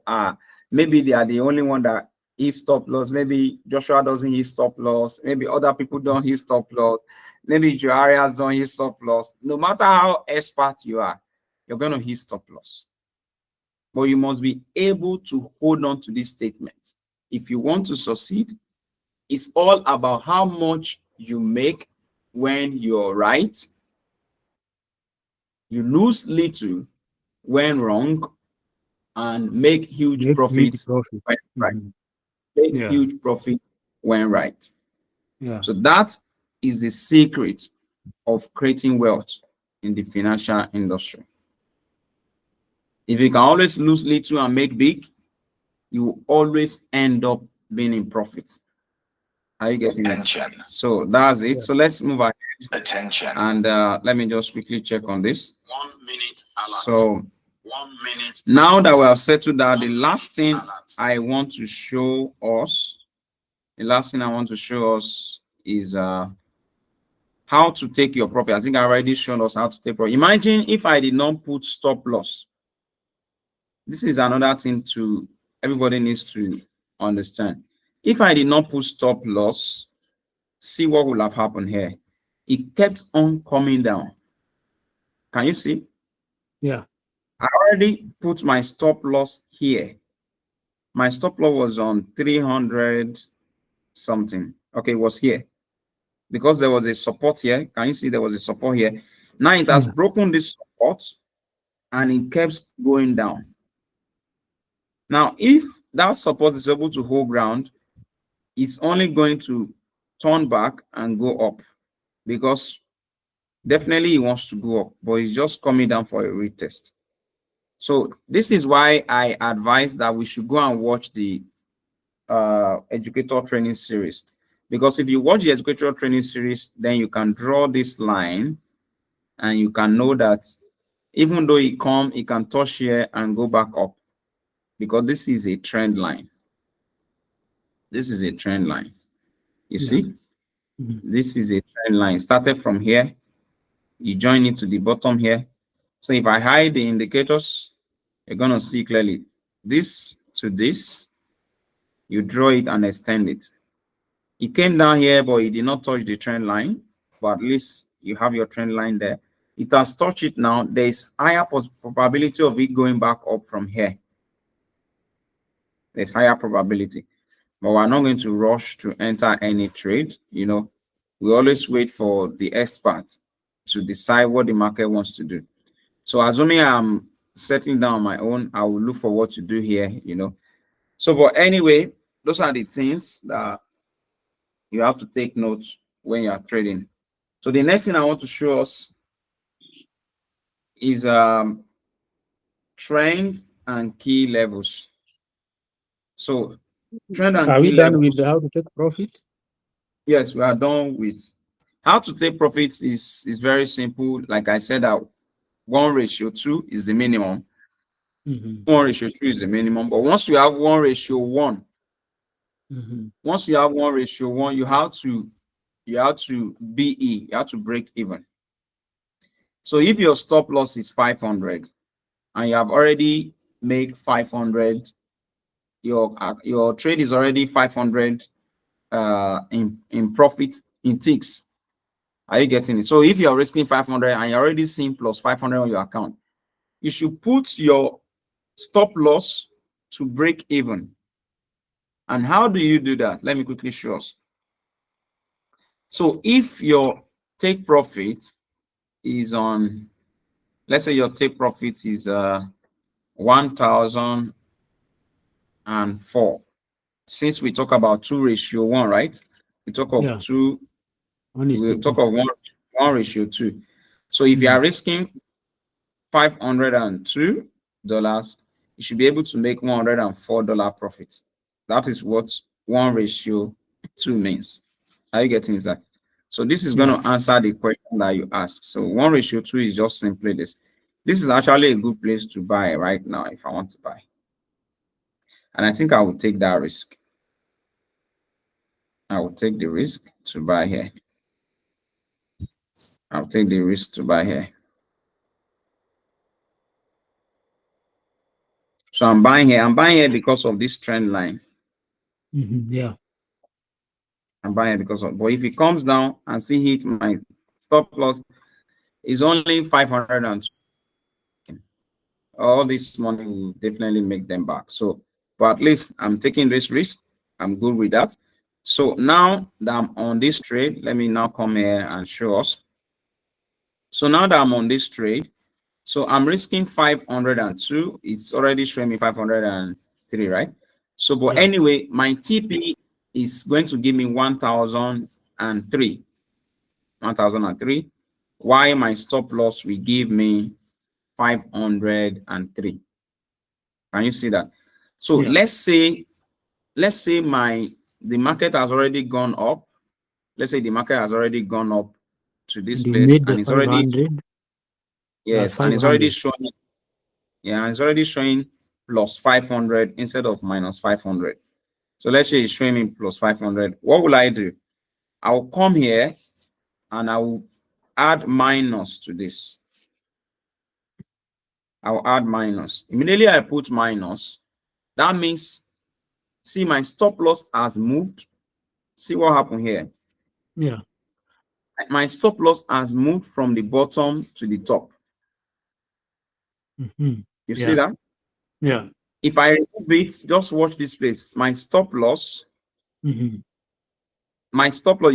A: maybe they are the only one that hits stop loss. Maybe Joshua doesn't hit stop loss. Maybe other people don't hit stop loss. Maybe Joarias don't hit stop loss. No matter how expert you are, you're going to hit stop loss. But you must be able to hold on to this statement. If you want to succeed, it's all about how much you make when you're right. You lose little when wrong and make huge profits when right. Make huge profit when right. So that is the secret of creating wealth in the financial industry. If you can always lose little and make big, you will always end up being in profit. Are you getting it? So that's it. So let's move ahead.
C: Attention.
A: And let me just quickly check on this. 1 minute alert. So 1 minute. Now that we have settled that, the last thing I want to show us, is how to take your profit. I think I already shown us how to take profit. Imagine if I did not put stop loss. This is another thing to everybody needs to understand. If I did not put stop loss, see what will have happened here. It kept on coming down. Can you see?
B: Yeah.
A: I already put my stop loss here. My stop loss was on 300 something. Okay, it was here. Because there was a support here. Can you see there was a support here? Now it has broken this support and it kept going down. Now, if that support is able to hold ground, it's only going to turn back and go up, because definitely he wants to go up, but it's just coming down for a retest. So this is why I advise that we should go and watch the educator training series, because if you watch the educator training series, then you can draw this line and you can know that even though it can touch here and go back up, because this is a trend line. This is a trend line. You see, this is a trend line. Started from here, you join it to the bottom here. So if I hide the indicators, you're gonna see clearly this to this. You draw it and extend it. It came down here, but it did not touch the trend line. But at least you have your trend line there. It has touched it now. There's higher probability of it going back up from here. There's higher probability. But we're not going to rush to enter any trade. You know, we always wait for the expert to decide what the market wants to do. So assuming I'm settling down on my own, I will look for what to do here, you know. So, but anyway, those are the things that you have to take notes when you are trading. So the next thing I want to show us is trend and key levels. So trend and
B: Are
A: key
B: we done
A: levels.
B: with how to take profit?
A: Yes, we are done with how to take profits. Is very simple. Like I said, that 1:2 is the minimum. 1:2 is the minimum. But once you have 1:1, once you have 1:1, you have to BE, you have to break even. So if your stop loss is 500 and you have already made 500, your trade is already 500 in profit in ticks. Are you getting it? So if you're risking 500 and you're already seeing plus 500 on your account, you should put your stop loss to break even. And how do you do that? Let me quickly show us. So if your take profit is on, let's say your take profit is 1004. Since we talk about 2:1, right? We talk of 2, we talk of 1:2. So if you are risking $502, you should be able to make $104 profit. That is what 1:2 means. Are you getting that? So this is going to answer the question that you asked. So 1:2 is just simply this. This is actually a good place to buy right now if I want to buy. And I think I will take that risk. I will take the risk to buy here. I'll take the risk to buy here. So I'm buying here. I'm buying here because of this trend line.
B: Yeah.
A: I'm buying because of, but if it comes down and see hit my stop loss is only 500, and all this money will definitely make them back. So, but at least I'm taking this risk. I'm good with that. So now that I'm on this trade, let me now come here and show us. So now that I'm on this trade, so I'm risking 502. It's already showing me 503, right? So, but anyway, my TP is going to give me 1003. 1003. Why my stop loss will give me 503. Can you see that? So let's say my the market has already gone up. Let's say the market has already gone up to this
B: And you
A: place,
B: made the
A: and it's already,
B: 500 plus
A: yes, and it's already
B: 500.
A: showing, yeah, it's already showing plus 500 instead of minus 500. So let's say it's showing me plus 500. What will I do? I'll come here and I will add minus to this. I'll add minus. Immediately I put minus, that means, see, my stop loss has moved. See what happened here?
B: Yeah.
A: My stop loss has moved from the bottom to the top. You see
B: Yeah.
A: that?
B: Yeah.
A: If I remove it, just watch this place. My stop loss, you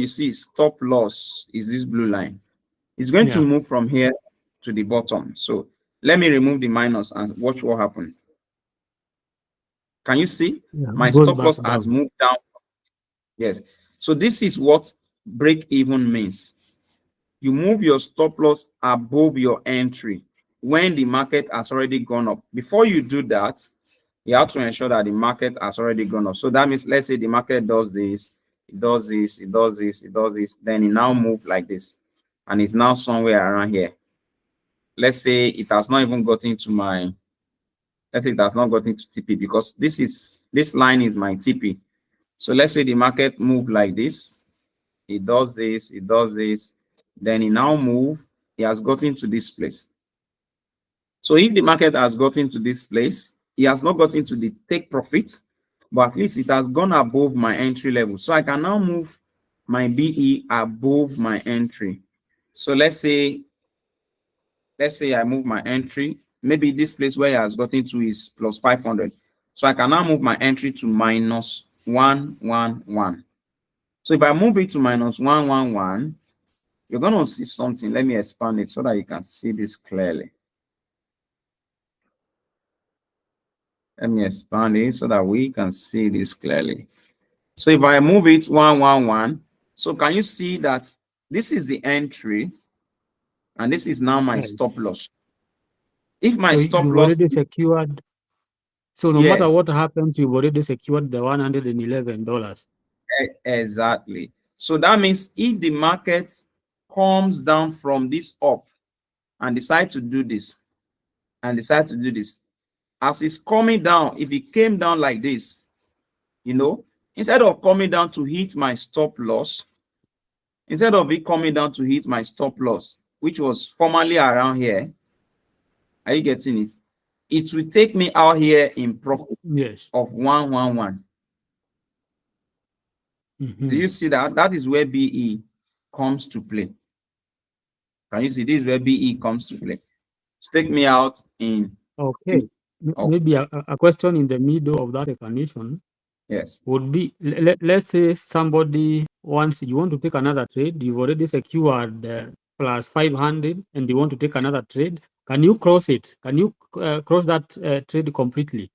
A: see, stop loss is this blue line. It's going to
B: Yeah.
A: move from here to the bottom. So let me remove the minus and watch what happened. Can you see?
B: Yeah.
A: My
B: Goes
A: stop
B: back
A: loss has
B: down.
A: moved down. Yes. So this is what break even means. You move your stop loss above your entry when the market has already gone up. Before you do that, you have to ensure that the market has already gone up. So that means, let's say the market does this, it does this, it does this, it does this, then it now moves like this, and it's now somewhere around here. Let's say it has not even gotten to my, let's say it has not gotten to TP, because this line is my TP. So let's say the market move like this, it does this, it does this, then it now move, it has gotten to this place. So if the market has gotten to this place, it has not gotten to the take profit, but at least it has gone above my entry level. So I can now move my BE above my entry. So let's say I move my entry, maybe this place where it has gotten to is plus 500. So I can now move my entry to minus 111. So if I move it to minus 111, you're going to see something. Let me expand it so that you can see this clearly. Let me expand it so that we can see this clearly. So if I move it 111, so can you see that this is the entry and this is now my
B: Right.
A: stop loss? If my
B: So
A: stop
B: you've
A: loss,
B: already secured. So no matter
A: yes,
B: what happens, you've already secured the $111.
A: exactly. So that means if the market comes down from this up and decide to do this, as it's coming down, if it came down like this, instead of coming down to hit my stop loss, instead of it coming down to hit my stop loss, which was formerly around here, are you getting it? It will take me out here in profit
B: Yes.
A: of 111. Do you see that? That is where BE comes to play. Can you see? This is where BE comes to play. Take me out in
B: Okay.
A: of,
B: Maybe a question in the middle of that explanation
A: yes.
B: would be, let's say somebody wants, you want to take another trade, you've already secured plus 500 and you want to take another trade. Can you cross it? Can you cross that trade completely?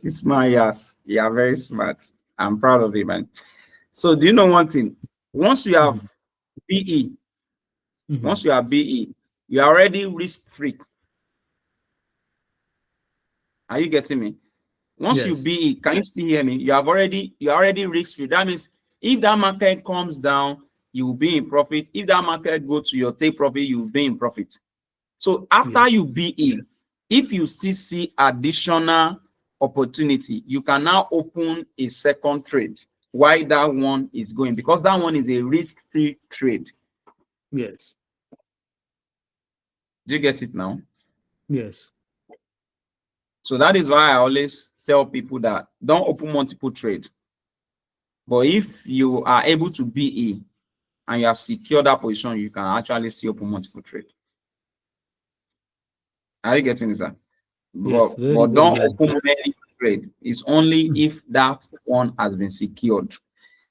A: It's my, yes. You are very smart. I'm proud of you, man. So do you know one thing? Once you have BE, once you have BE, you are already risk-free. Are you getting me? Once you
B: Yes.
A: BE, can you still hear me? You're already risk-free. That means if that market comes down, you will be in profit. If that market go to your take profit, you will be in profit. So after you BE, if you still see additional opportunity, you can now open a second trade while that one is going, because that one is a risk-free trade.
B: Yes.
A: Do you get it now?
B: Yes.
A: So that is why I always tell people that don't open multiple trades. But if you are able to BE and you have secured that position, you can actually see open multiple trade. Are you getting this?
B: Yes. Very,
A: But
B: very
A: don't
B: good.
A: open many trade. It's only if that one has been secured.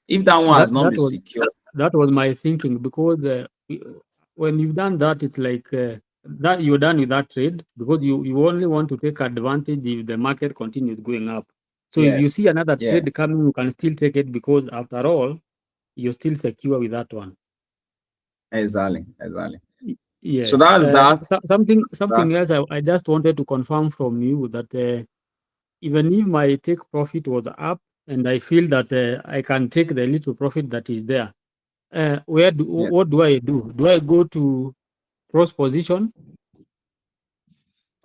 A: If that one
B: That
A: has not
B: that
A: been
B: was
A: secured,
B: that was my thinking, because when you've done that, it's like that you're done with that trade, because you only want to take advantage if the market continues going up. So if
A: yeah,
B: you see another trade
A: yes,
B: coming, you can still take it, because after all, you're still secure with that one.
A: exactly. So
B: Yes.
A: that's
B: Something else I just wanted to confirm from you that even if my take profit was up, and I feel that I can take the little profit that is there.
A: Yes.
B: What do I do? Do I go to cross position,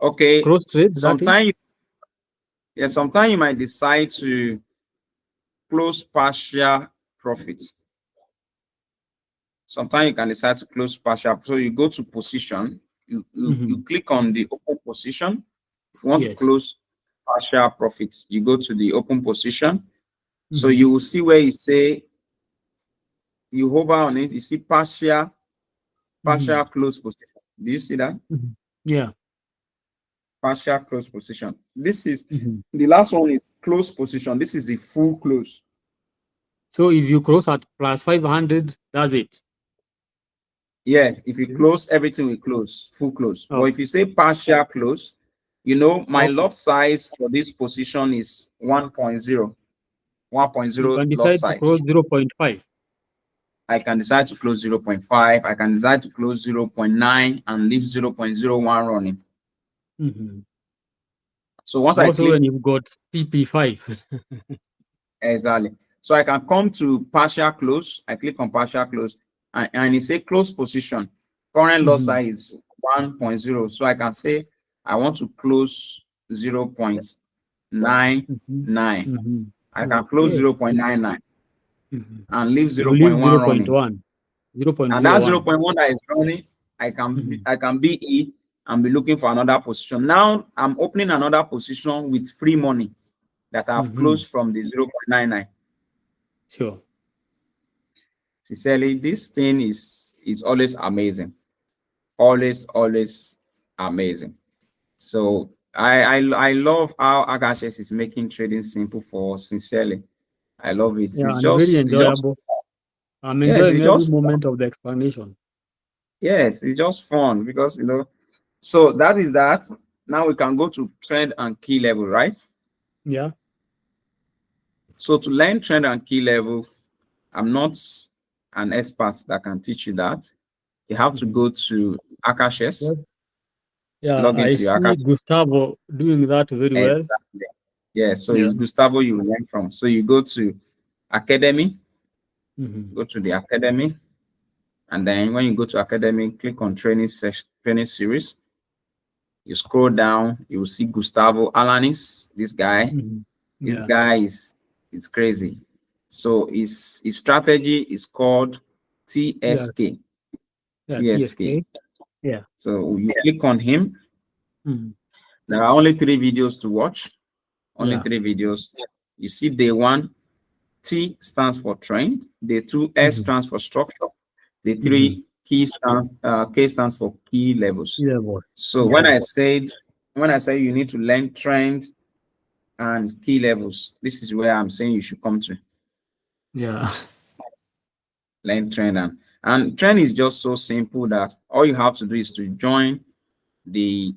A: Okay.
B: cross trade? That is.
A: Sometimes you might decide to close partial profits. Sometimes you can decide to close partial. So you go to position, you click on the open position. If you want to
B: Yes.
A: close partial profits, you go to the open position. So you will see where you say, you hover on it, you see partial close position. Do you see that?
B: Yeah.
A: Partial close position. This is the last one is close position. This is a full close.
B: So if you close at plus 500, that's it.
A: Yes, if you close, everything will close, full close. But
B: Okay.
A: if you say partial close, you know, my
B: Okay.
A: lot size for this position is 1.0.
B: You
A: 1.0
B: can
A: lot
B: decide to close
A: size.
B: 0.5.
A: I can decide to close 0.5. I can decide to close 0.9 and leave 0.01 running. So once I
B: Also,
A: click,
B: when you've got PP5.
A: exactly. So I can come to partial close. I click on partial close and it say close position. Current lot size is 1.0. So I can say I want to close 0.99. I can close
B: Okay.
A: 0.99 and leave
B: You leave
A: 0.1 running.
B: 0.1,
A: And that
B: 0.01.
A: 0.1 that is running, I can BE and be looking for another position. Now I'm opening another position with free money that I've closed from the 0.99.
B: Sure.
A: Sincerely, this thing is always amazing. Always amazing. So I love how Akashx is making trading simple for us. Sincerely, I love it.
B: Yeah, and very
A: It's just
B: enjoyable. I'm
A: yes,
B: enjoying
A: it's
B: every
A: just
B: moment of the explanation.
A: yes, it's just fun because so that is that. Now we can go to trend and key level, right?
B: Yeah.
A: So to learn trend and key level, I'm not an expert that can teach you that. You have to go to Akashx,
B: Yep. Yeah,
A: log
B: I
A: into your
B: see
A: Akashx.
B: Gustavo doing that very well.
A: Exactly. Yeah, so
B: Yeah.
A: it's Gustavo you learn from. So you go to Academy, go to the Academy, and then when you go to Academy, click on training series. You scroll down, you will see Gustavo Alanis. This guy, this
B: Yeah.
A: guy is crazy. So his strategy is called
B: Yeah.
A: TSK.
B: Yeah.
A: TSK.
B: TSK. Yeah.
A: So you click on him.
B: Mhm.
A: There are only 3 videos to watch. Only
B: Yeah.
A: 3 videos. You see day 1, T stands for trend. Day 2, S stands for structure. Day 3, K stands for key levels.
B: Yeah, boy.
A: So when I say you need to learn trend and key levels, this is where I'm saying you should come to
B: Yeah.
A: learn trend and trend is just so simple that all you have to do is to join the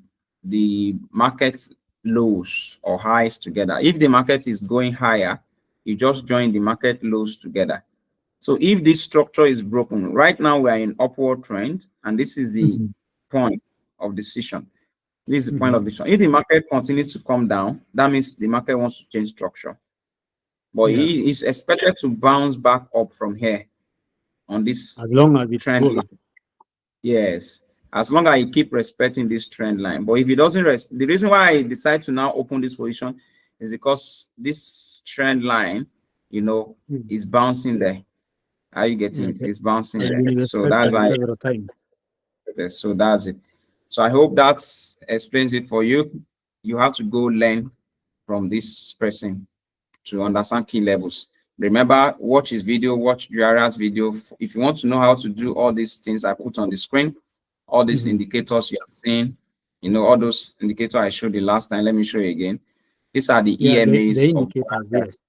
A: market lows or highs together. If the market is going higher, you just join the market lows together. So if this structure is broken, right now we are in upward trend, and this is the point of decision. This is the point of decision. If the market continues to come down, that means the market wants to change structure. But
B: Yeah.
A: it is expected to bounce back up from here on this
B: As long as it
A: trend
B: goes.
A: line. Yes, as long as you keep respecting this trend line. But if it doesn't rest, the reason why I decide to now open this position is because this trend line, is bouncing there. Are you getting it?
B: Okay.
A: It's bouncing
B: Has
A: there.
B: been
A: So that's
B: respected
A: why.
B: several times.
A: So that's it. So I hope that explains it for you. You have to go learn from this person to understand key levels. Remember, watch his video, watch Jaria's video. If you want to know how to do all these things I put on the screen, all these indicators you are seeing, all those indicators I showed you last time, let me show you again. These are the
B: Yeah, the
A: EMAs of
B: indicators,
A: Jaria's.
B: yes.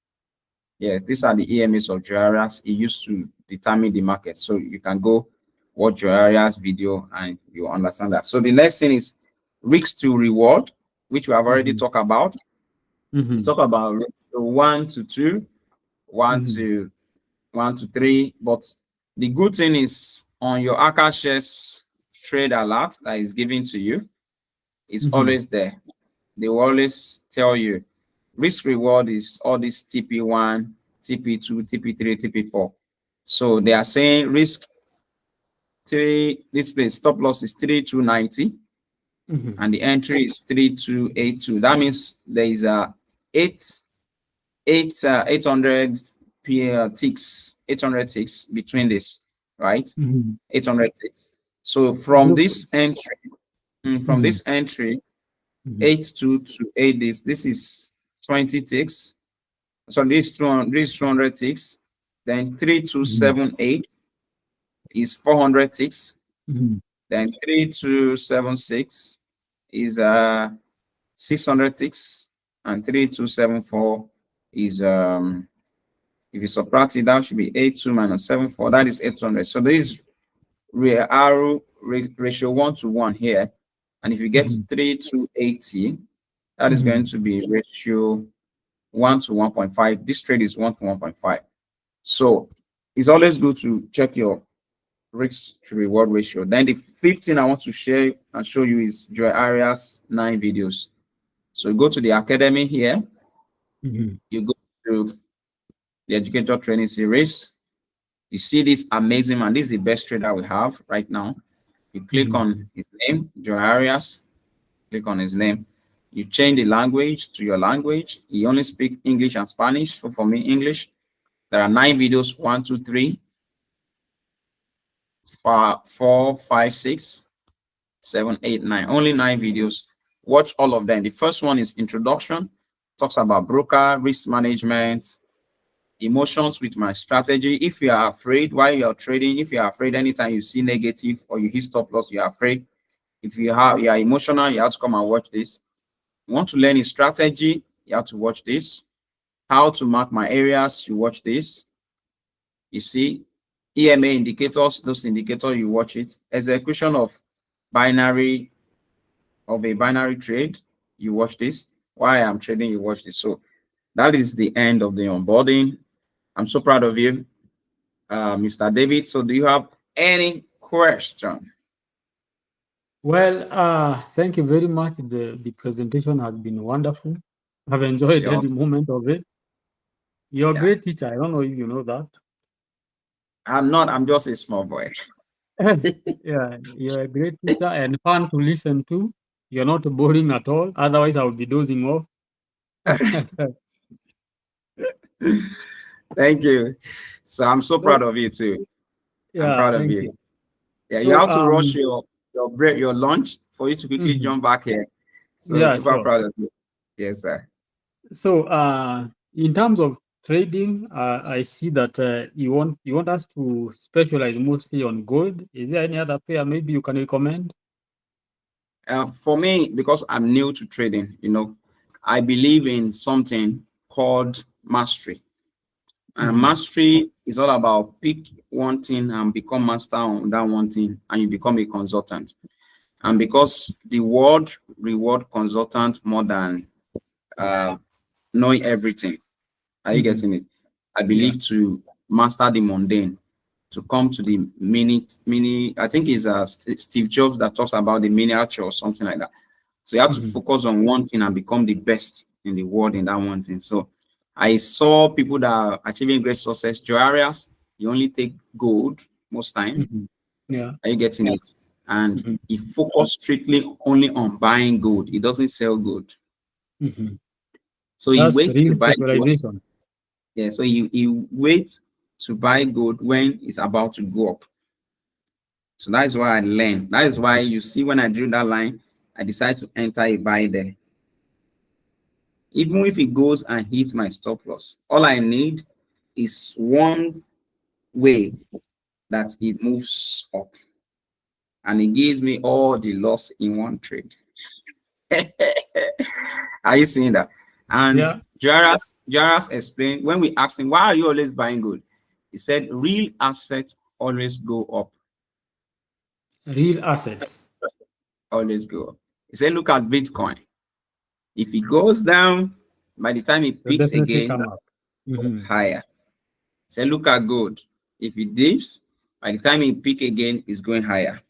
A: Yes, these are the EMAs of Jaria's. He used to determine the market. So you can go watch Jaria's video and you understand that. So the next thing is risk to reward, which we have already talked about. We talk about 1 to 2, 1 to 3. But the good thing is on your Akashx trade alert that is given to you, it's always there. They will always tell you risk reward is all this TP1, TP2, TP3, TP4. So they are saying risk three, this place stop loss is 3290 and the entry is 3282. That means there is a 800 ticks, 800 ticks between this, right? 800 ticks. So from
B: Look.
A: this entry, from this entry, 82 to 8 this is 20 ticks. So this 200 ticks. Then 3278 is 400 ticks. Then 3276 is 600 ticks, and 3274 is if you subtract it, that should be 82 minus 74. That is 800. So there is arrow ratio 1 to 1 here, and if you get 3280, that is going to be ratio 1 to 1.5. This trade is 1 to 1.5. So it's always good to check your risk to reward ratio. Then the fifth thing I want to share and show you is Joy Arias' 9 videos. So you go to the academy here, you go to the educator training series, you see this amazing man. This is the best trader we have right now. You click on his name, Joy Arias, click on his name. You change the language to your language. He only speak English and Spanish. So for me, English. There are 9 videos, 1, 2, 3, 4, 5, 6, 7, 8, 9. Only 9 videos. Watch all of them. The first one is introduction. Talks about broker, risk management, emotions with my strategy. If you are afraid while you're trading, if you're afraid anytime you see negative or you hit stop loss, you're afraid. If you are emotional, you have to come and watch this. You want to learn a strategy, you have to watch this. How to mark my areas, you watch this. You see, EMA indicators, those indicators, you watch it. Execution of a binary trade, you watch this. Why I'm trading, you watch this. So that is the end of the onboarding. I'm so proud of you, Mr. David. So do you have any question?
B: Well, thank you very much. The presentation has been wonderful. I've enjoyed every
A: Yes.
B: moment of it. You're a
A: Yeah.
B: great teacher. I don't know if you know that.
A: I'm not, I'm just a small boy.
B: Yeah, you're a great teacher and fun to listen to. You're not boring at all. Otherwise, I would be dozing off.
A: Thank you. So I'm so proud
B: So,
A: of you too. I'm
B: yeah,
A: proud of
B: thank
A: you.
B: you.
A: Yeah, you
B: So,
A: have to rush your break, your lunch for you to quickly
B: mhm,
A: jump back here. So
B: yeah,
A: super
B: sure.
A: proud of you. Yes, sir.
B: So, in terms of trading, I see that you want us to specialize mostly on gold. Is there any other pair maybe you can recommend?
A: For me, because I'm new to trading, I believe in something called mastery. And mastery is all about pick one thing and become master on that one thing, and you become a consultant. And because the world reward consultant more than knowing everything. Are you
B: Mhm,
A: getting it? I
B: yeah.
A: believe to master the mundane, to come to the mini. I think it's Steve Jobs that talks about the miniature or something like that. So you have to
B: Mhm,
A: focus on one thing and become the best in the world in that one thing. So I saw people that are achieving great success. Joe Arias, you only take gold most time.
B: mhm, yeah.
A: Are you getting it? And
B: Mhm,
A: he focused strictly only on buying gold. He doesn't sell gold.
B: mhm.
A: So he
B: That's
A: waits to
B: real
A: buy gold.
B: specialization.
A: Yeah, so he waits to buy gold when it's about to go up. So that is why I learned. That is why you see when I drew that line, I decide to enter a buy there. Even if it goes and hits my stop loss, all I need is one way that it moves up, and it gives me all the loss in one trade. Are you seeing that? And
B: Yeah,
A: Jaras explained when we asked him, why are you always buying gold? He said, real assets always go up,
B: real assets.
A: always go up. He said, look at Bitcoin. If it goes down, by the time it
B: Will
A: peaks
B: definitely
A: again,
B: come up. Mhm,
A: higher. He said, look at gold. If it dips, by the time it peak again, it's going higher.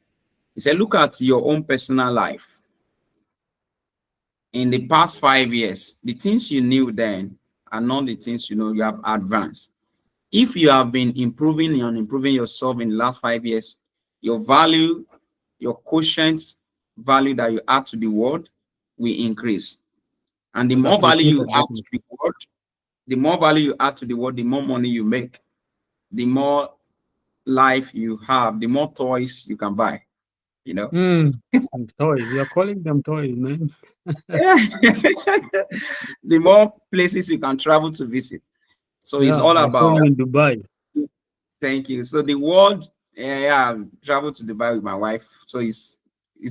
A: He said, look at your own personal life. in the past 5 years, the things you knew then are not the things you know you have advanced. If you have been improving and improving yourself in the last 5 years, your value, your quotient value that you add to the world will increase. And the
B: Much
A: more value you
B: appreciated,
A: add to
B: definitely.
A: the world, the more value you add to the world, the more money you make, the more life you have, the more toys you can buy, you know.
B: Mm. Toys. You're calling them toys, man.
A: The more places you can travel to visit. So it's
B: Yeah,
A: all
B: I saw
A: about,
B: you in Dubai.
A: thank you. So the world, yeah, I traveled to Dubai with my wife. So it's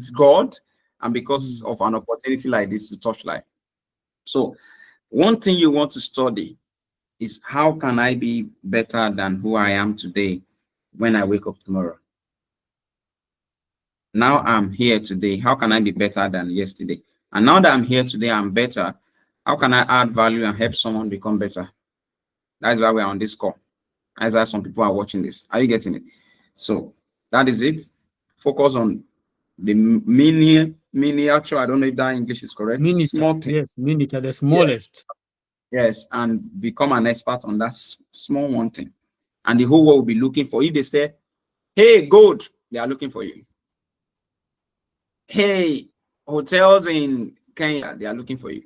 A: God, and because
B: Mm.
A: of an opportunity like this to touch life. So one thing you want to study is how can I be better than who I am today when I wake up tomorrow? Now I'm here today. How can I be better than yesterday? And now that I'm here today, I'm better. How can I add value and help someone become better? That's why we're on this call. That's why some people are watching this. Are you getting it? So that is it. Focus on the miniature. I don't know if that English is correct.
B: Miniature.
A: Small thing.
B: Yes, miniature, the
A: Yeah.
B: smallest.
A: Yes. And become an expert on that small one thing. And the whole world will be looking for. If they say, hey, gold, they are looking for you. Hey, hotels in Kenya, they are looking for you,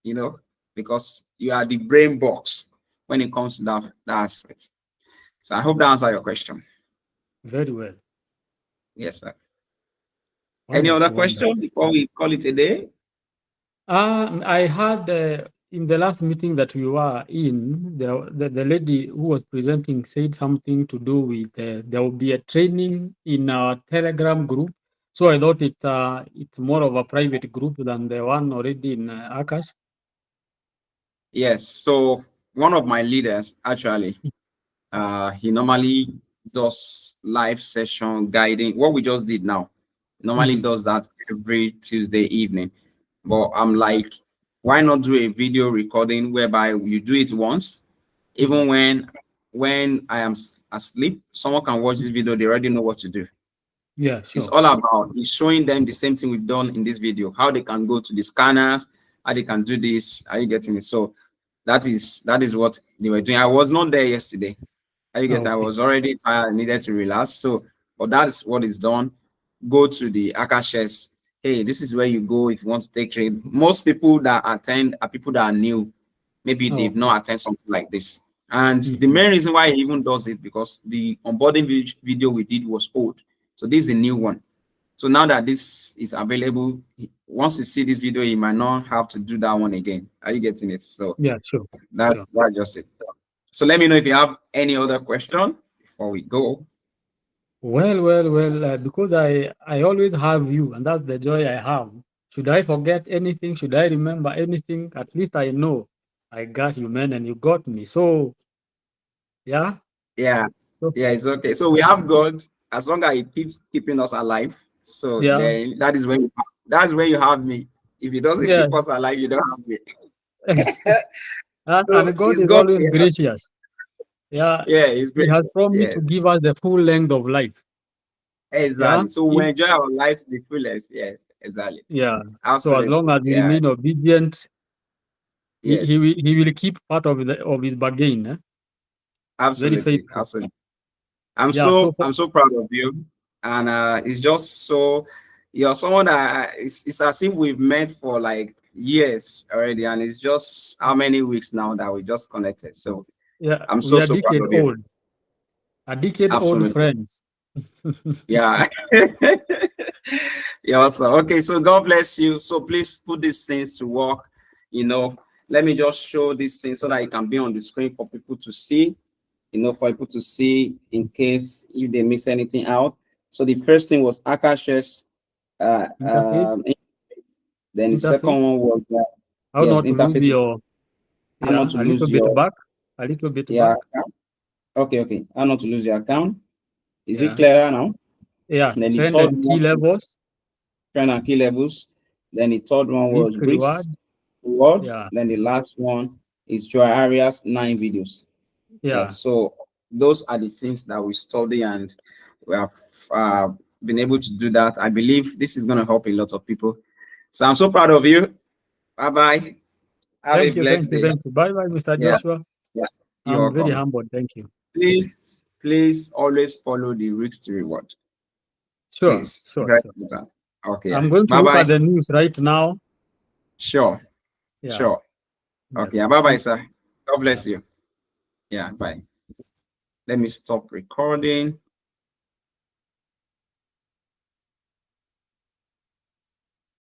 A: you know, because you are the brain box when it comes to that aspect. So I hope that answers your question.
B: Very well.
A: Yes, sir. Any other
B: Wonderful, wonderful.
A: question before we call it a day?
B: I had in the last meeting that we were in, the lady who was presenting said something to do with there will be a training in our Telegram group. So I thought it's more of a private group than the one already in Akashx.
A: Yes. So one of my leaders, actually, he normally does live session guiding. What we just did now, normally
B: Mhm.
A: does that every Tuesday evening. But I'm like, why not do a video recording whereby you do it once, even
B: Mhm.
A: when I am asleep, someone can watch this video, they already know what to do.
B: Yeah,
A: It's
B: sure.
A: all about, it's showing them the same thing we've done in this video, how they can go to the scanners, how they can do this. Are you getting it? So that is what they were doing. I was not there yesterday. Are you getting? I
B: Okay.
A: was already tired, needed to relax. So, but that's what is done. Go to the Akash's. Hey, this is where you go if you want to take trade. Most people that attend are people that are new. Maybe they've
B: Okay.
A: not attended something like this. And the
B: Mhm.
A: main reason why he even does it because the onboarding video we did was old. So this is a new one. So now that this is available, once you see this video, you might not have to do that one again. Are you getting it? So
B: Yeah, sure.
A: that's
B: Sure.
A: that's just it. So let me know if you have any other question before we go.
B: Well, because I always have you, and that's the joy I have. Should I forget anything? Should I remember anything? At least I know I got you, man, and you got me. So, yeah.
A: Yeah,
B: So,
A: yeah, it's okay. So we have God as long as He keeps keeping us alive. So
B: yeah.
A: then that's when you have me. If He doesn't
B: Yeah.
A: keep us alive, you don't have me. So
B: And God
A: it's
B: is
A: God.
B: always
A: Yeah,
B: gracious. Yeah.
A: yeah, it's
B: He
A: great.
B: has promised
A: Yeah,
B: to give us the full length of life. Yeah.
A: exactly. So we enjoy our life to the fullest. Yes, exactly.
B: Yeah. So as long
A: Absolutely.
B: as we
A: Yeah.
B: remain obedient,
A: Yes.
B: he will keep part of his bargain. Very
A: Absolutely.
B: faithful.
A: Absolutely. I'm
B: Yeah. So
A: so
B: for
A: I'm so proud of you, and it's just so you're someone that it's as if we've met for like years already, and it's just how many weeks now that we just connected. So
B: yeah,
A: I'm
B: we
A: so
B: are
A: so proud
B: decade
A: of you.
B: old. A decade old
A: Absolutely,
B: friends.
A: yeah. Yeah, also okay. So God bless you. So please put these things to work. You know, let me just show these things so that it can be on the screen for people to see. For people to see in case if they miss anything out. So the first thing was Akash's, uh, um,
B: Interface,
A: then the second
B: interface.
A: one was
B: How
A: yes,
B: not to lose
A: interface.
B: your,
A: How not
B: yeah,
A: to
B: a little
A: lose
B: bit
A: your
B: back, a little bit back.
A: account. Okay. How not to lose your account. Is it
B: Yeah,
A: clearer now?
B: yeah.
A: Then the
B: Trend
A: third
B: and key
A: one was
B: levels,
A: trend and key levels. Then the third one
B: risk
A: was
B: reward.
A: risk reward.
B: Yeah,
A: Then the last one is Joy Areas 9 videos.
B: yeah,
A: Yes, so those are the things that we study and we have been able to do that. I believe this is going to help a lot of people. So I'm so proud of you. Bye-bye. Have a blessed day.
B: Thank you. Bye bye, Mr.
A: Yeah,
B: Joshua.
A: yeah. You're
B: I'm very
A: welcome.
B: humbled. Thank you.
A: Please always follow the risk to reward.
B: Sure,
A: Please.
B: sure,
A: Very
B: sure.
A: important. Okay.
B: I'm going to look
A: Bye-bye.
B: at the news right now.
A: Sure.
B: Yeah.
A: Sure.
B: Yes.
A: Okay. Bye-bye,
B: Thank
A: sir.
B: you.
A: God bless
B: Yeah.
A: you. Yeah, bye. Let me stop recording.